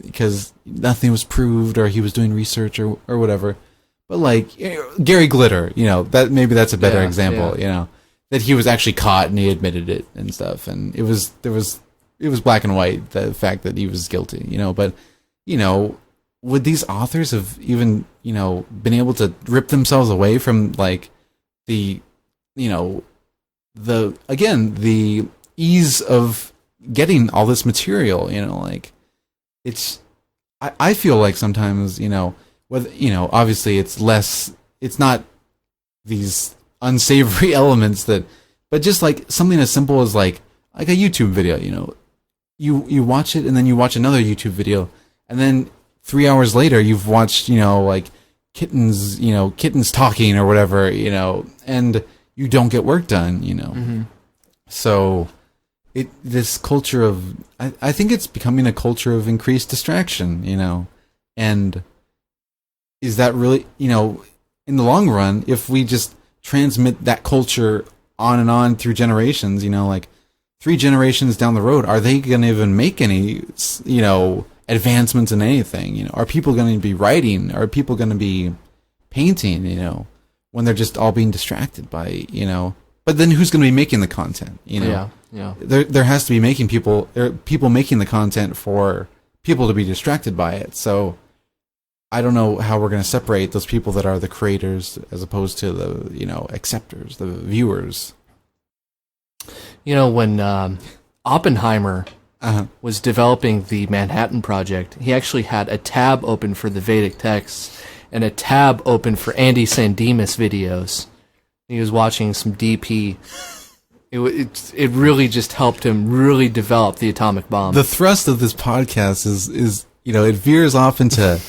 because nothing was proved or he was doing research or whatever. But, like, Gary Glitter, that's a better example, that he was actually caught and he admitted it and stuff. And it was black and white, the fact that he was guilty, but, would these authors have even, been able to rip themselves away from, like, the ease of getting all this material, like, I feel like sometimes, whether, obviously it's not these unsavory elements but just, like, something as simple as, like a YouTube video, you watch it and then you watch another YouTube video and then 3 hours later you've watched, like, kittens talking or whatever, and you don't get work done, you know. So this culture of, I think it's becoming a culture of increased distraction, you know. And is that really, you know, in the long run, if we just transmit that culture on and on through generations, you know, like 3 generations down the road, are they going to even make any, you know, advancements in anything? You know, are people going to be writing? Are people going to be painting, you know, when they're just all being distracted by, you know, but then who's going to be making the content, you know? Yeah. There has to be people making the content for people to be distracted by it. So I don't know how we're going to separate those people that are the creators as opposed to the, you know, acceptors, the viewers. You know, when Oppenheimer was developing the Manhattan Project, he actually had a tab open for the Vedic texts and a tab open for Andy Sandemus videos. He was watching some DP. It really just helped him really develop the atomic bomb. The thrust of this podcast is you know, it veers off into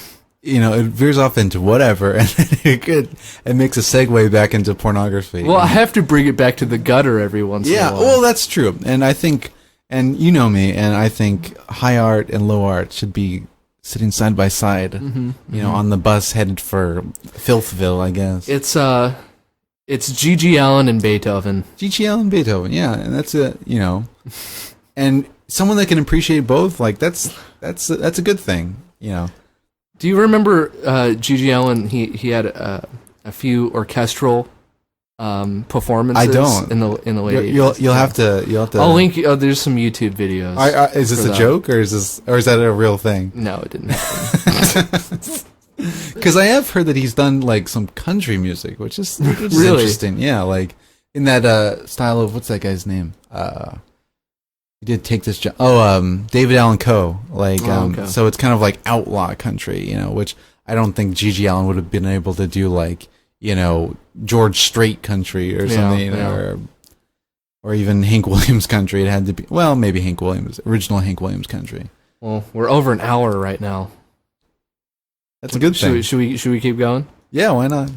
whatever, and it makes a segue back into pornography. Well, I have to bring it back to the gutter every once in a while. Yeah, well, that's true. And I think, and you know me, and I think high art and low art should be sitting side by side, you know, on the bus headed for Filthville, I guess. It's G.G. Allen and Beethoven. G.G. Allen and Beethoven, yeah, and that's it, you know. And someone that can appreciate both, like, that's a good thing, you know. Do you remember G.G. Allen? He had a few orchestral performances. I don't. In the late 80s. You'll have to. I'll link. There's some YouTube videos. Is this a joke or is that a real thing? No, it didn't happen. Because I have heard that he's done like some country music, which is really interesting. Yeah, like in that style of, what's that guy's name? He did take this job. David Allan Coe. Like, okay. So it's kind of like outlaw country, you know, which I don't think G.G. Allen would have been able to do, like, you know, George Strait country or something, or even Hank Williams country. It had to be, well, maybe original Hank Williams country. Well, we're over an hour right now. That's a good thing. Should we keep going? Yeah, why not?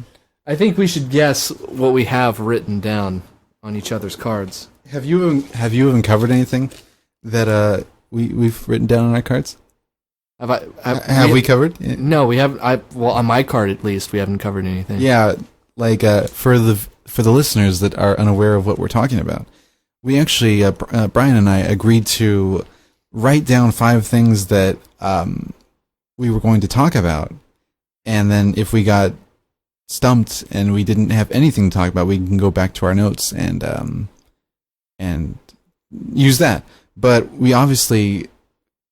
I think we should guess what we have written down on each other's cards. Have you even covered anything that we've written down on our cards? Have we covered? No, we haven't. Well, on my card at least, we haven't covered anything. Yeah, like for the listeners that are unaware of what we're talking about, we actually Brian and I agreed to write down 5 things that we were going to talk about, and then if we got stumped and we didn't have anything to talk about, we can go back to our notes and use that. But we obviously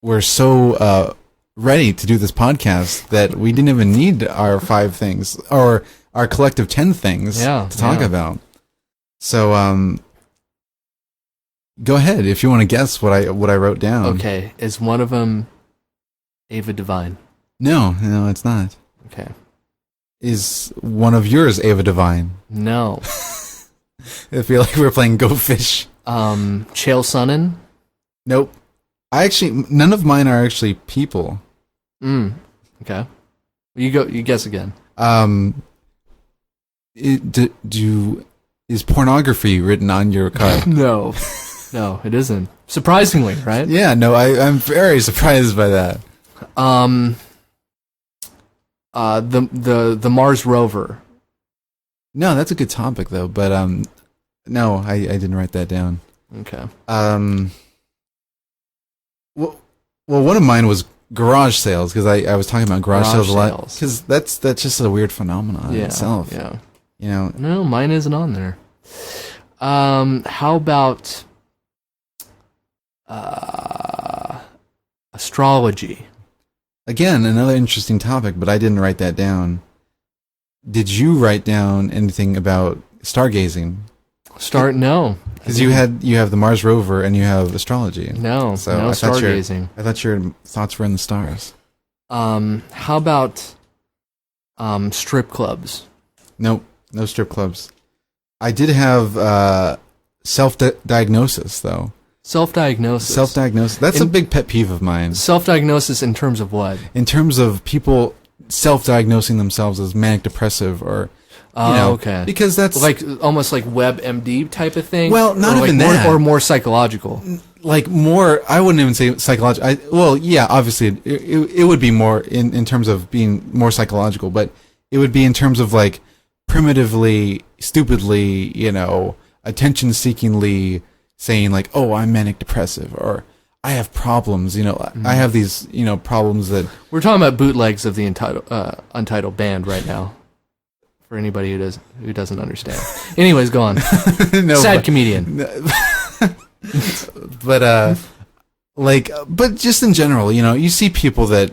were so ready to do this podcast that we didn't even need our 5 things or our collective 10 things to talk about. So go ahead if you want to guess what I wrote down. Okay, is one of them Ava Devine? No, it's not. Okay. Is one of yours Ava Devine? No. I feel like we're playing Go Fish. Chael Sonnen? Nope. None of mine are actually people. Okay. You guess again. Is pornography written on your card? No, it isn't. Surprisingly, right? Yeah, no, I'm very surprised by that. The Mars rover. No, that's a good topic though, but no, I didn't write that down. Okay. Well, one of mine was garage sales, because I was talking about garage sales a lot, because that's just a weird phenomenon in itself. Yeah. You know. No, mine isn't on there. How about astrology? Again, another interesting topic, but I didn't write that down. Did you write down anything about stargazing? No. Because you have the Mars rover and you have astrology. No, so no stargazing. I thought your thoughts were in the stars. How about strip clubs? Nope, no strip clubs. I did have self-diagnosis, though. Self-diagnosis? Self-diagnosis. That's a big pet peeve of mine. Self-diagnosis in terms of what? In terms of people self-diagnosing themselves as manic depressive or Oh, okay. Because that's like almost like WebMD type of thing. Well, not or even like that. or more psychological. Like more, I wouldn't even say psychological. Well, yeah, obviously it would be more in terms of being more psychological, but it would be in terms of like primitively, stupidly, attention-seekingly saying like, "Oh, I'm manic depressive," or "I have problems." I have these, problems that we're talking about bootlegs of the Untitled band right now. For anybody who doesn't understand. Anyways, go on. Sad comedian. But but just in general, you see people that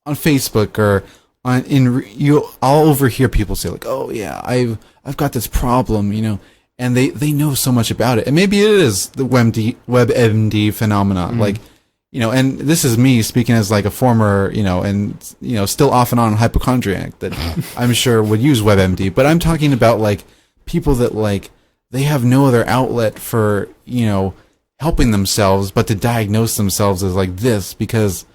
on Facebook or I'll overhear people say like, "Oh yeah, I've got this problem," and they know so much about it, and maybe it is the WebMD phenomenon, like. And this is me speaking as like a former, still off and on hypochondriac that I'm sure would use WebMD. But I'm talking about like people that like they have no other outlet for, helping themselves but to diagnose themselves as like this because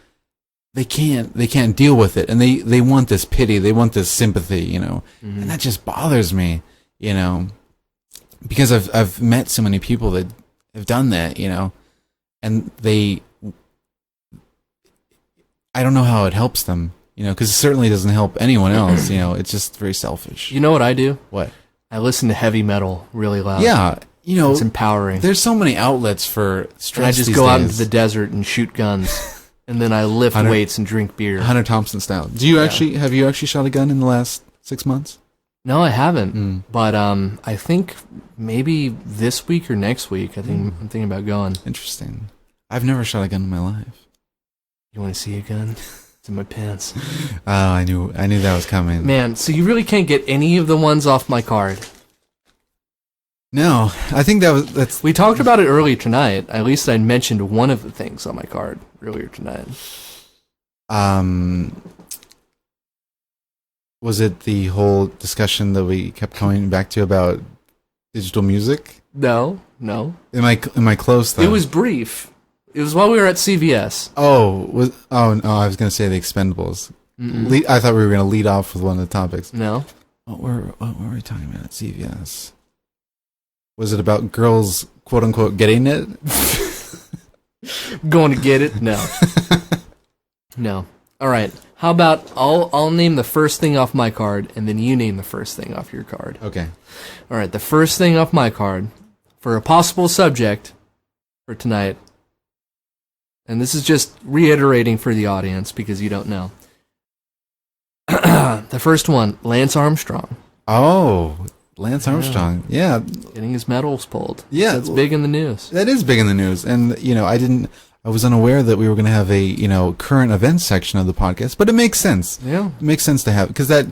they can't deal with it. And they want this pity. They want this sympathy, and that just bothers me, because I've met so many people that have done that, and I don't know how it helps them, because it certainly doesn't help anyone else. It's just very selfish. You know what I do? What? I listen to heavy metal really loud. Yeah, it's empowering. There's so many outlets for stress. And I just go out into the desert and shoot guns, and then I lift weights and drink beer. Hunter Thompson style. Have you actually shot a gun in the last 6 months? No, I haven't. But I think maybe this week or next week. I'm thinking about going. Interesting. I've never shot a gun in my life. You want to see a gun? It's in my pants. Oh, I knew that was coming. Man, so you really can't get any of the ones off my card. No, I think that's. We talked about it earlier tonight. At least I mentioned one of the things on my card earlier tonight. Was it the whole discussion that we kept coming back to about digital music? No. Am I close though? It was brief. It was while we were at CVS. Oh no! I was going to say the Expendables. I thought we were going to lead off with one of the topics. No. What were we talking about at CVS? Was it about girls, quote unquote, getting it? Going to get it? No. No. All right. How about I'll name the first thing off my card, and then you name the first thing off your card. Okay. All right. The first thing off my card for a possible subject for tonight. And this is just reiterating for the audience because you don't know. The first one, Lance Armstrong. Oh, Lance Armstrong. Yeah. Getting his medals pulled. Yeah. That's big in the news. That is big in the news. And, I was unaware that we were going to have a, current events section of the podcast, but it makes sense. Yeah. It makes sense to have, because that,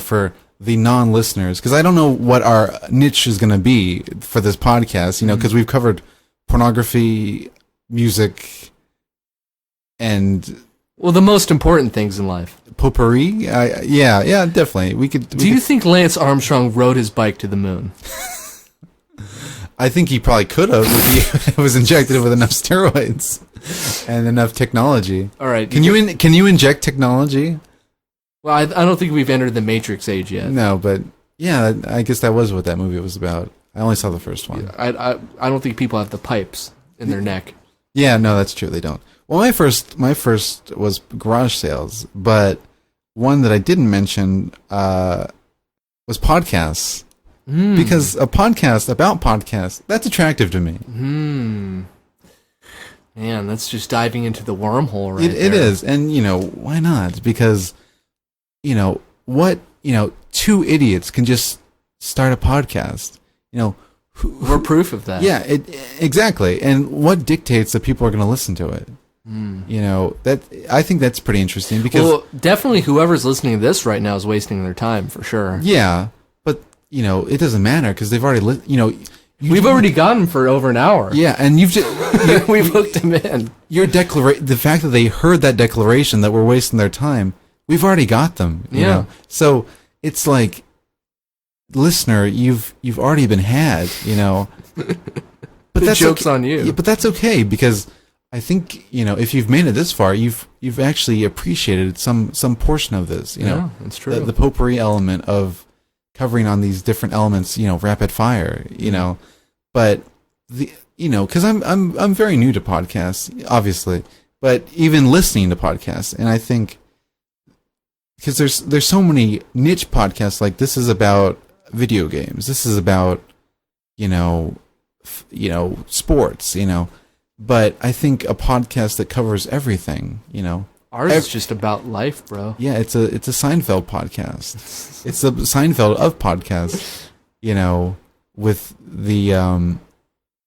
for the non-listeners, because I don't know what our niche is going to be for this podcast, because we've covered pornography, music, and the most important things in life. Potpourri? Yeah, definitely. Do you think Lance Armstrong rode his bike to the moon? I think he probably could have if he was injected with enough steroids and enough technology. All right. Can you inject technology? Well, I don't think we've entered the Matrix age yet. No, but yeah, I guess that was what that movie was about. I only saw the first one. I don't think people have the pipes in their neck. Yeah, no, that's true. They don't. Well, my first was garage sales, but one that I didn't mention was podcasts. Because a podcast about podcasts, that's attractive to me. Man, that's just diving into the wormhole right there. It is. And, why not? Because, two idiots can just start a podcast. We're proof of that. Yeah, exactly. And what dictates that people are going to listen to it? That I think that's pretty interesting because definitely whoever's listening to this right now is wasting their time for sure. Yeah, but it doesn't matter because they've already we've already got them for over an hour. Yeah, and we've hooked them in. The fact that they heard that declaration that we're wasting their time, we've already got them. You know? So it's like, listener, you've already been had. But the joke's on you. Yeah, but that's okay because I think if you've made it this far, you've actually appreciated some portion of this. Yeah, that's true. The potpourri element of covering on these different elements, rapid fire, but because I'm very new to podcasts, obviously, but even listening to podcasts, and I think because there's so many niche podcasts, like this is about video games, this is about sports, but I think a podcast that covers everything, Ours is just about life, bro. Yeah, it's a Seinfeld podcast. It's the Seinfeld of podcasts, with the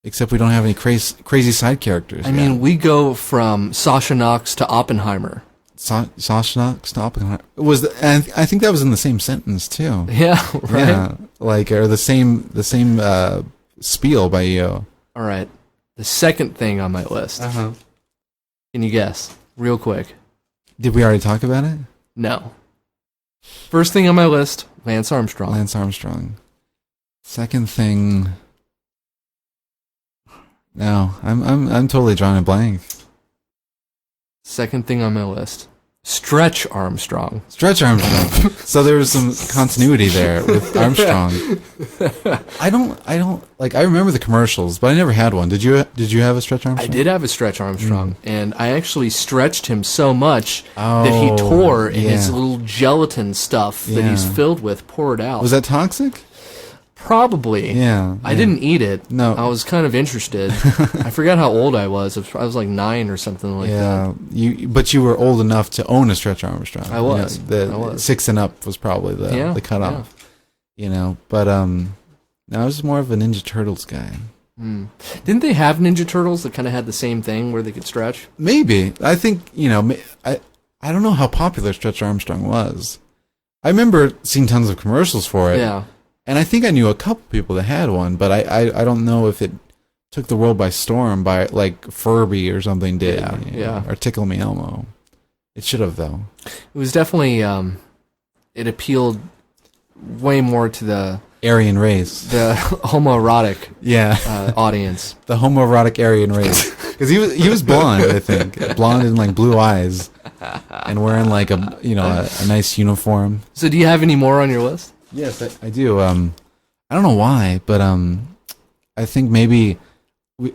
except we don't have any crazy side characters. I mean, we go from Sasha Knox to Oppenheimer. Sasha Knox to Oppenheimer and I think that was in the same sentence too. Yeah, right. Yeah, or the same spiel by you. All right, the second thing on my list. Uh-huh. Can you guess, real quick? Did we already talk about it? No. First thing on my list, Lance Armstrong. Lance Armstrong. Second thing. No, I'm totally drawing a blank. Second thing on my list, Stretch Armstrong. Stretch Armstrong. So there was some continuity there with Armstrong. I remember the commercials, but I never had one. Did you have a Stretch Armstrong? I did have a Stretch Armstrong, and I actually stretched him so much that he tore, and his little gelatin stuff that he's filled with poured out. Was that toxic? Probably. Yeah. I didn't eat it. No. I was kind of interested. I forgot how old I was. I was like 9 or something like that. But you were old enough to own a Stretch Armstrong. I was. I was. 6 and up was probably the cutoff. Yeah. But no, I was more of a Ninja Turtles guy. Didn't they have Ninja Turtles that kind of had the same thing where they could stretch? Maybe. I think, I don't know how popular Stretch Armstrong was. I remember seeing tons of commercials for it. Yeah. And I think I knew a couple people that had one, but I don't know if it took the world by storm by like Furby or something did. Yeah. Or Tickle Me Elmo. It should have, though. It was definitely, it appealed way more to the Aryan race. The homoerotic audience. The homoerotic Aryan race. Because he was blonde, I think. Blonde and like blue eyes. And wearing like a nice uniform. So do you have any more on your list? Yes, I do. I don't know why, but I think maybe we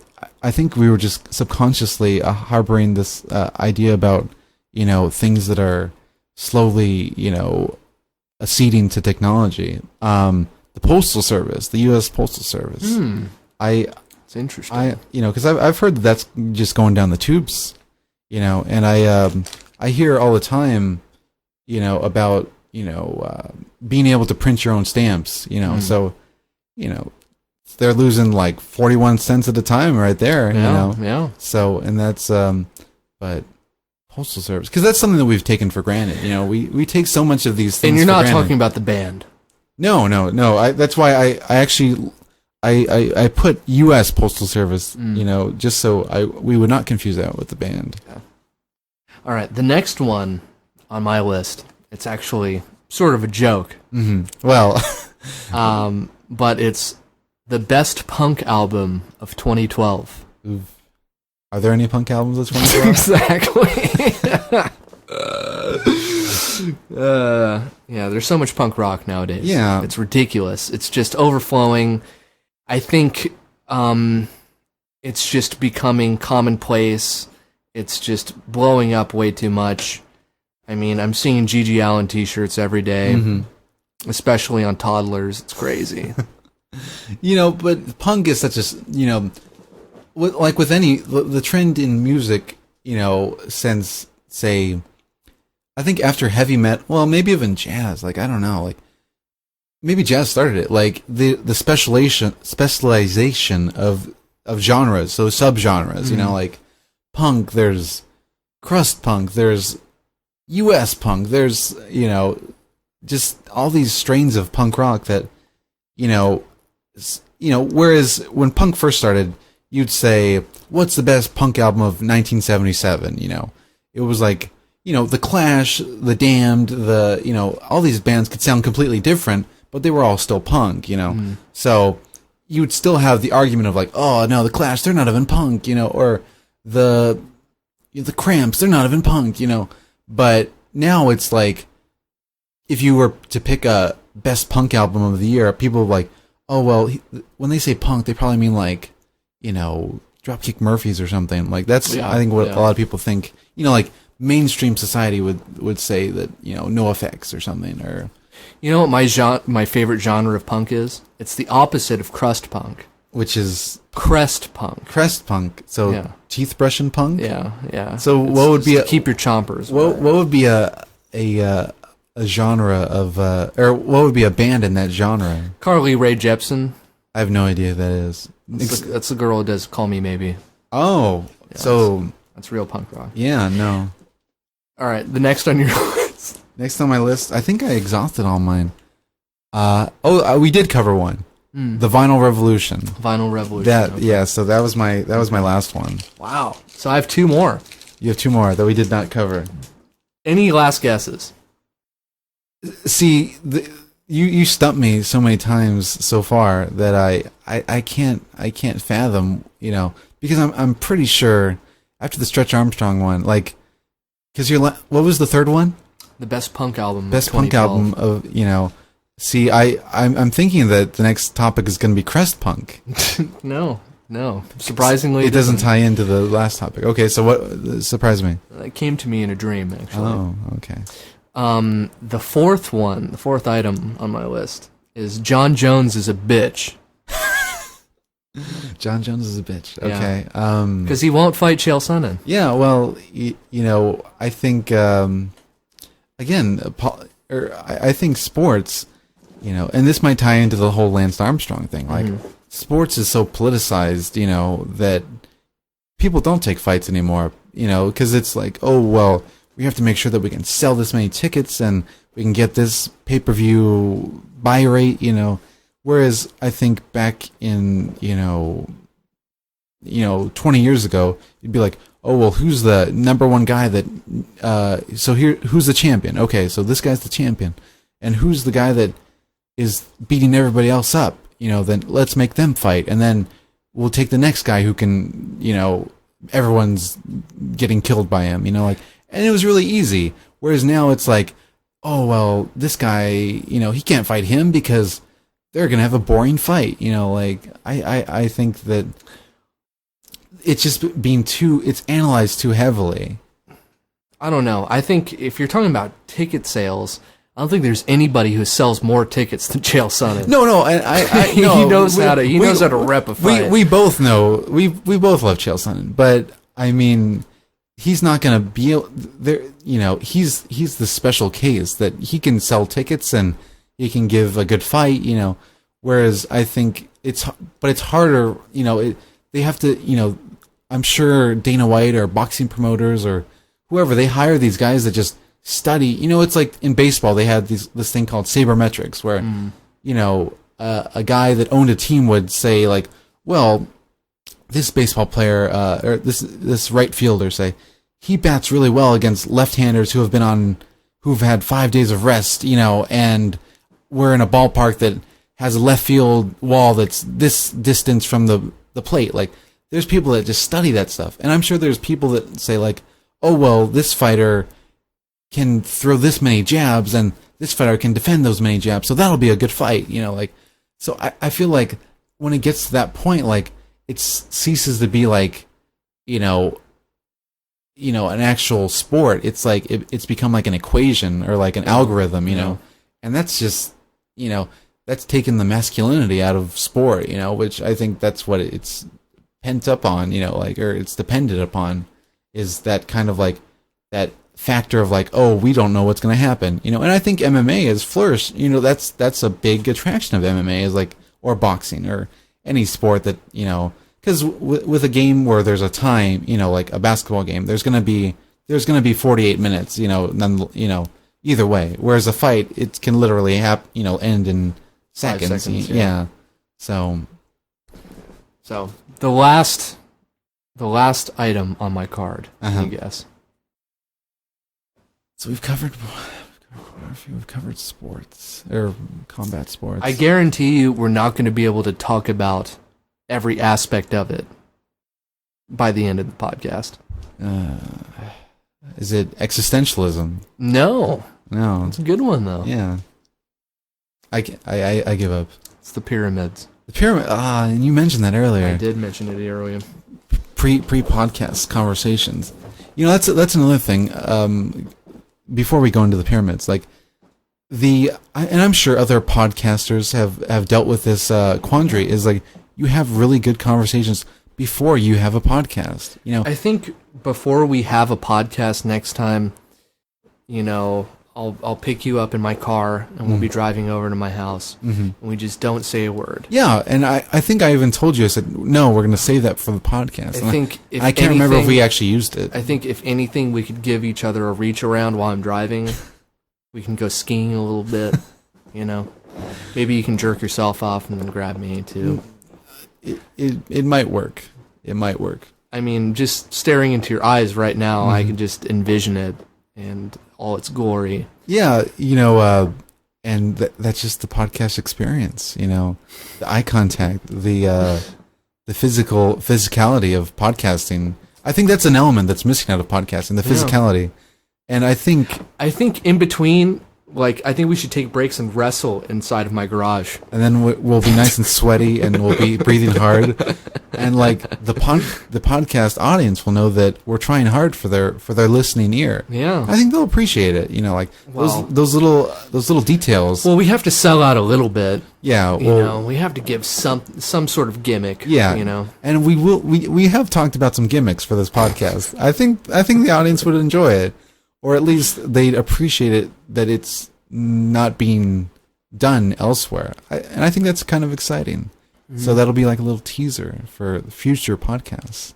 were just subconsciously harboring this idea about things that are slowly acceding to technology. The Postal Service, the U.S. Postal Service. It's interesting. Because I've heard that's just going down the tubes, and I hear all the time, about being able to print your own stamps, so, they're losing like 41 cents at a time right there, Yeah. So, and that's, but Postal Service, because that's something that we've taken for granted. We take so much of these things. And you're not for granted. talking about the band. No. That's why I actually put U.S. Postal Service, just so we would not confuse that with the band. Yeah. All right, the next one on my list, it's actually sort of a joke. Mm-hmm. Well, but it's the best punk album of 2012. Are there any punk albums of 2012? Exactly. Yeah, there's so much punk rock nowadays. Yeah. It's ridiculous. It's just overflowing. I think it's just becoming commonplace. It's just blowing up way too much. I mean, I'm seeing G.G. Allen t-shirts every day, especially on toddlers. It's crazy. But punk is such a, like with any, the trend in music, since, say, I think after heavy metal, well, maybe even jazz, like, I don't know, like, maybe jazz started it, like, the specialization of genres, so subgenres, like, punk, there's crust punk, there's U.S. punk, there's, just all these strains of punk rock that, whereas when punk first started, you'd say, what's the best punk album of 1977, It was like, The Clash, The Damned, all these bands could sound completely different, but they were all still punk, So you'd still have the argument of like, oh, no, The Clash, they're not even punk, or the Cramps, they're not even punk, But now it's like, if you were to pick a best punk album of the year, people are like, oh, well, when they say punk, they probably mean like, Dropkick Murphys or something. Like that's, I think what a lot of people think, like mainstream society would say that, NoFX or something, or. You know what my favorite genre of punk is? It's the opposite of crust punk. Which is crest punk. Crest punk. So teeth brushing punk. Yeah. So what would be keep your chompers? What would be a genre of or what would be a band in that genre? Carly Rae Jepsen. I have no idea who that is. That's the girl who does "Call Me Maybe." Oh, yeah, so that's real punk rock. Yeah, no. All right, the next on your list. Next on my list, I think I exhausted all mine. We did cover one. The Vinyl Revolution. Vinyl Revolution. So that was my last one. Wow. So I have two more. You have two more that we did not cover. Any last guesses? See, you stumped me so many times so far that I can't fathom, because I'm pretty sure after the Stretch Armstrong one, like, because what was the third one? The best punk album. Best punk album of See, I'm thinking that the next topic is going to be crest punk. No. Surprisingly, it doesn't tie into the last topic. Okay, so what surprised me? It came to me in a dream, actually. Oh, okay. The fourth item on my list is John Jones is a bitch. John Jones is a bitch. Okay. Because he won't fight Chael Sonnen. Yeah, well, I think, again, I think sports, and this might tie into the whole Lance Armstrong thing. Like, sports is so politicized, that people don't take fights anymore, because it's like, oh, well, we have to make sure that we can sell this many tickets and we can get this pay-per-view buy rate, Whereas I think back in, 20 years ago, you'd be like, oh, well, who's the number one guy that, who's the champion? Okay, so this guy's the champion. And who's the guy that is beating everybody else up? Then let's make them fight. And then we'll take the next guy who can, everyone's getting killed by him, and it was really easy. Whereas now it's like, oh, well, this guy, he can't fight him because they're going to have a boring fight. I think that it's just it's analyzed too heavily. I don't know. I think if you're talking about ticket sales, I don't think there's anybody who sells more tickets than Chael Sonnen. No, He knows how to rep a fight. We both know. We both love Chael Sonnen, but I mean, he's not going to be there. He's the special case that he can sell tickets and he can give a good fight. Whereas I think it's harder. They have to. I'm sure Dana White or boxing promoters or whoever, they hire these guys that just study. It's like in baseball, they had this thing called sabermetrics where, a guy that owned a team would say like, well, this baseball player, or this right fielder, say, he bats really well against left-handers who've had 5 days of rest, and we're in a ballpark that has a left field wall that's this distance from the plate. Like, there's people that just study that stuff. And I'm sure there's people that say like, oh, well, this fighter can throw this many jabs and this fighter can defend those many jabs, so that'll be a good fight, So I feel like when it gets to that point, like, it ceases to be like, an actual sport. It's like it's become like an equation or like an algorithm, and that's just, that's taken the masculinity out of sport, which I think that's what it's pent up on, or it's dependent upon, is that kind of like that factor of like, oh, we don't know what's going to happen, and I think MMA has flourished. That's a big attraction of MMA, is like, or boxing or any sport that, because with a game where there's a time, like a basketball game, there's going to be 48 minutes, either way. Whereas a fight, it can literally end in seconds. 5 seconds, yeah. So the last item on my card, I guess. So we've covered sports or combat sports. I guarantee you, we're not going to be able to talk about every aspect of it by the end of the podcast. Is it existentialism? No. No. It's a good one, though. Yeah. I give up. It's the pyramids. The pyramid. And you mentioned that earlier. I did mention it earlier. Pre-podcast conversations. You know, that's another thing. Before we go into the pyramids, like and I'm sure other podcasters have dealt with this quandary. Is like you have really good conversations before you have a podcast. You know, I think before we have a podcast next time, you know, I'll pick you up in my car and we'll be driving over to my house and we just don't say a word. Yeah, and I think I even told you, I said, no, we're going to save that for the podcast. I can't remember if we actually used it. I think if anything, we could give each other a reach around while I'm driving. We can go skiing a little bit, you know. Maybe you can jerk yourself off and then grab me too. It might work. It might work. I mean, just staring into your eyes right now, I can just envision it and all its glory. Yeah, you know, and that's just the podcast experience, you know. The eye contact, the physicality of podcasting. I think that's an element that's missing out of podcasting, the physicality. And I think in between, like, I think we should take breaks and wrestle inside of my garage. And then we'll be nice and sweaty and we'll be breathing hard. And like the podcast audience will know that we're trying hard for their listening ear. Yeah. I think they'll appreciate it, you know, like those little details. Well, we have to sell out a little bit. Yeah, you know, we have to give some sort of gimmick. Yeah, you know. And we have talked about some gimmicks for this podcast. I think the audience would enjoy it. Or at least they'd appreciate it that it's not being done elsewhere. And I think that's kind of exciting. So that'll be like a little teaser for future podcasts.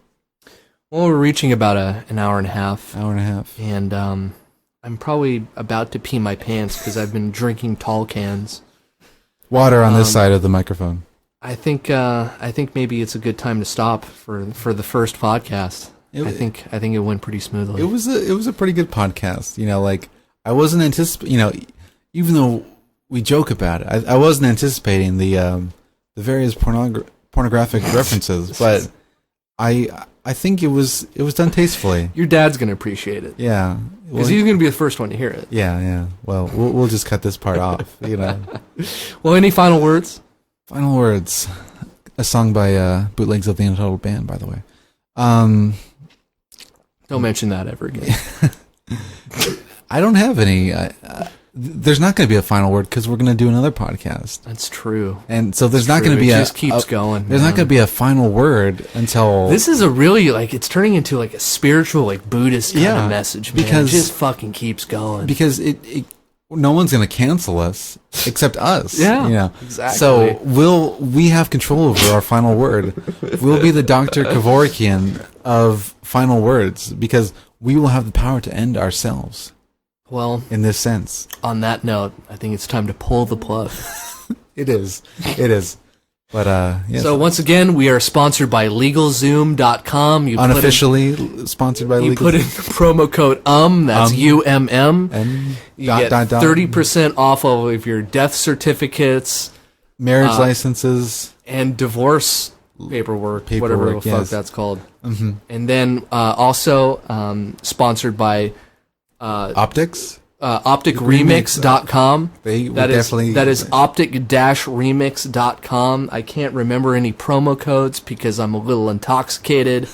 Well, we're reaching about an hour and a half. And I'm probably about to pee my pants because I've been drinking tall cans. Water on this side of the microphone. I think maybe it's a good time to stop for the first podcast. I think it went pretty smoothly. It was a pretty good podcast. You know, like I wasn't anticipating. You know, even though we joke about it, I wasn't anticipating the various pornographic references, but I think it was done tastefully. Your dad's gonna appreciate it. Yeah, because he's gonna be the first one to hear it. Yeah. Well, we'll just cut this part off. You know. Well, any final words? Final words. A song by Bootlegs of the Untitled Band, by the way. Don't mention that ever again. I don't have any. There's not going to be a final word because we're going to do another podcast. That's true. And so there's not going to be it just keeps going. There's not going to be a final word until... This is a really, like, it's turning into like a spiritual, like Buddhist kind of message, man. Because it just fucking keeps going. Because no one's going to cancel us except us. Yeah, you know? Exactly. So we have control over our final word. We'll be the Dr. Kevorkian of final words because we will have the power to end ourselves. Well, in this sense. On that note, I think it's time to pull the plug. It is. But yes. So once again, we are sponsored by LegalZoom.com. Unofficially sponsored by LegalZoom. You put in the promo code that's UMM. And you get 30% off all of your death certificates, marriage licenses, and divorce paperwork, whatever the fuck that's called. Mm-hmm. And then also sponsored by Optics. OpticRemix.com. That is optic-remix.com. I can't remember any promo codes because I'm a little intoxicated,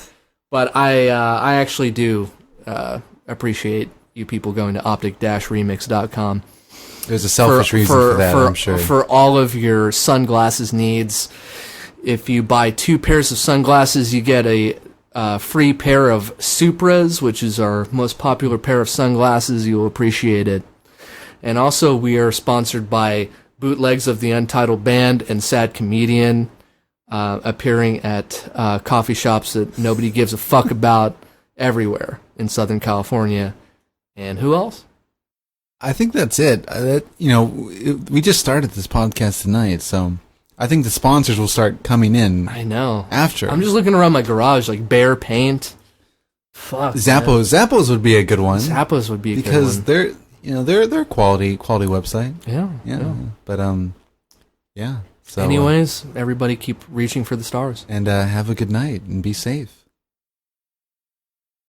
but I actually do appreciate you people going to optic-remix.com. There's a selfish reason for that, I'm sure. For all of your sunglasses needs. If you buy 2 pairs of sunglasses, you get a free pair of Supras, which is our most popular pair of sunglasses. You'll appreciate it. And also, we are sponsored by Bootlegs of the Untitled Band and Sad Comedian, appearing at coffee shops that nobody gives a fuck about everywhere in Southern California. And who else? I think that's it. We just started this podcast tonight, so... I think the sponsors will start coming in. I know. After. I'm just looking around my garage, like Bear Paint. Fuck. Zappos would be a good one. Zappos would be a good because one. they're a quality website. Yeah. But yeah. So anyways, everybody keep reaching for the stars. And have a good night and be safe.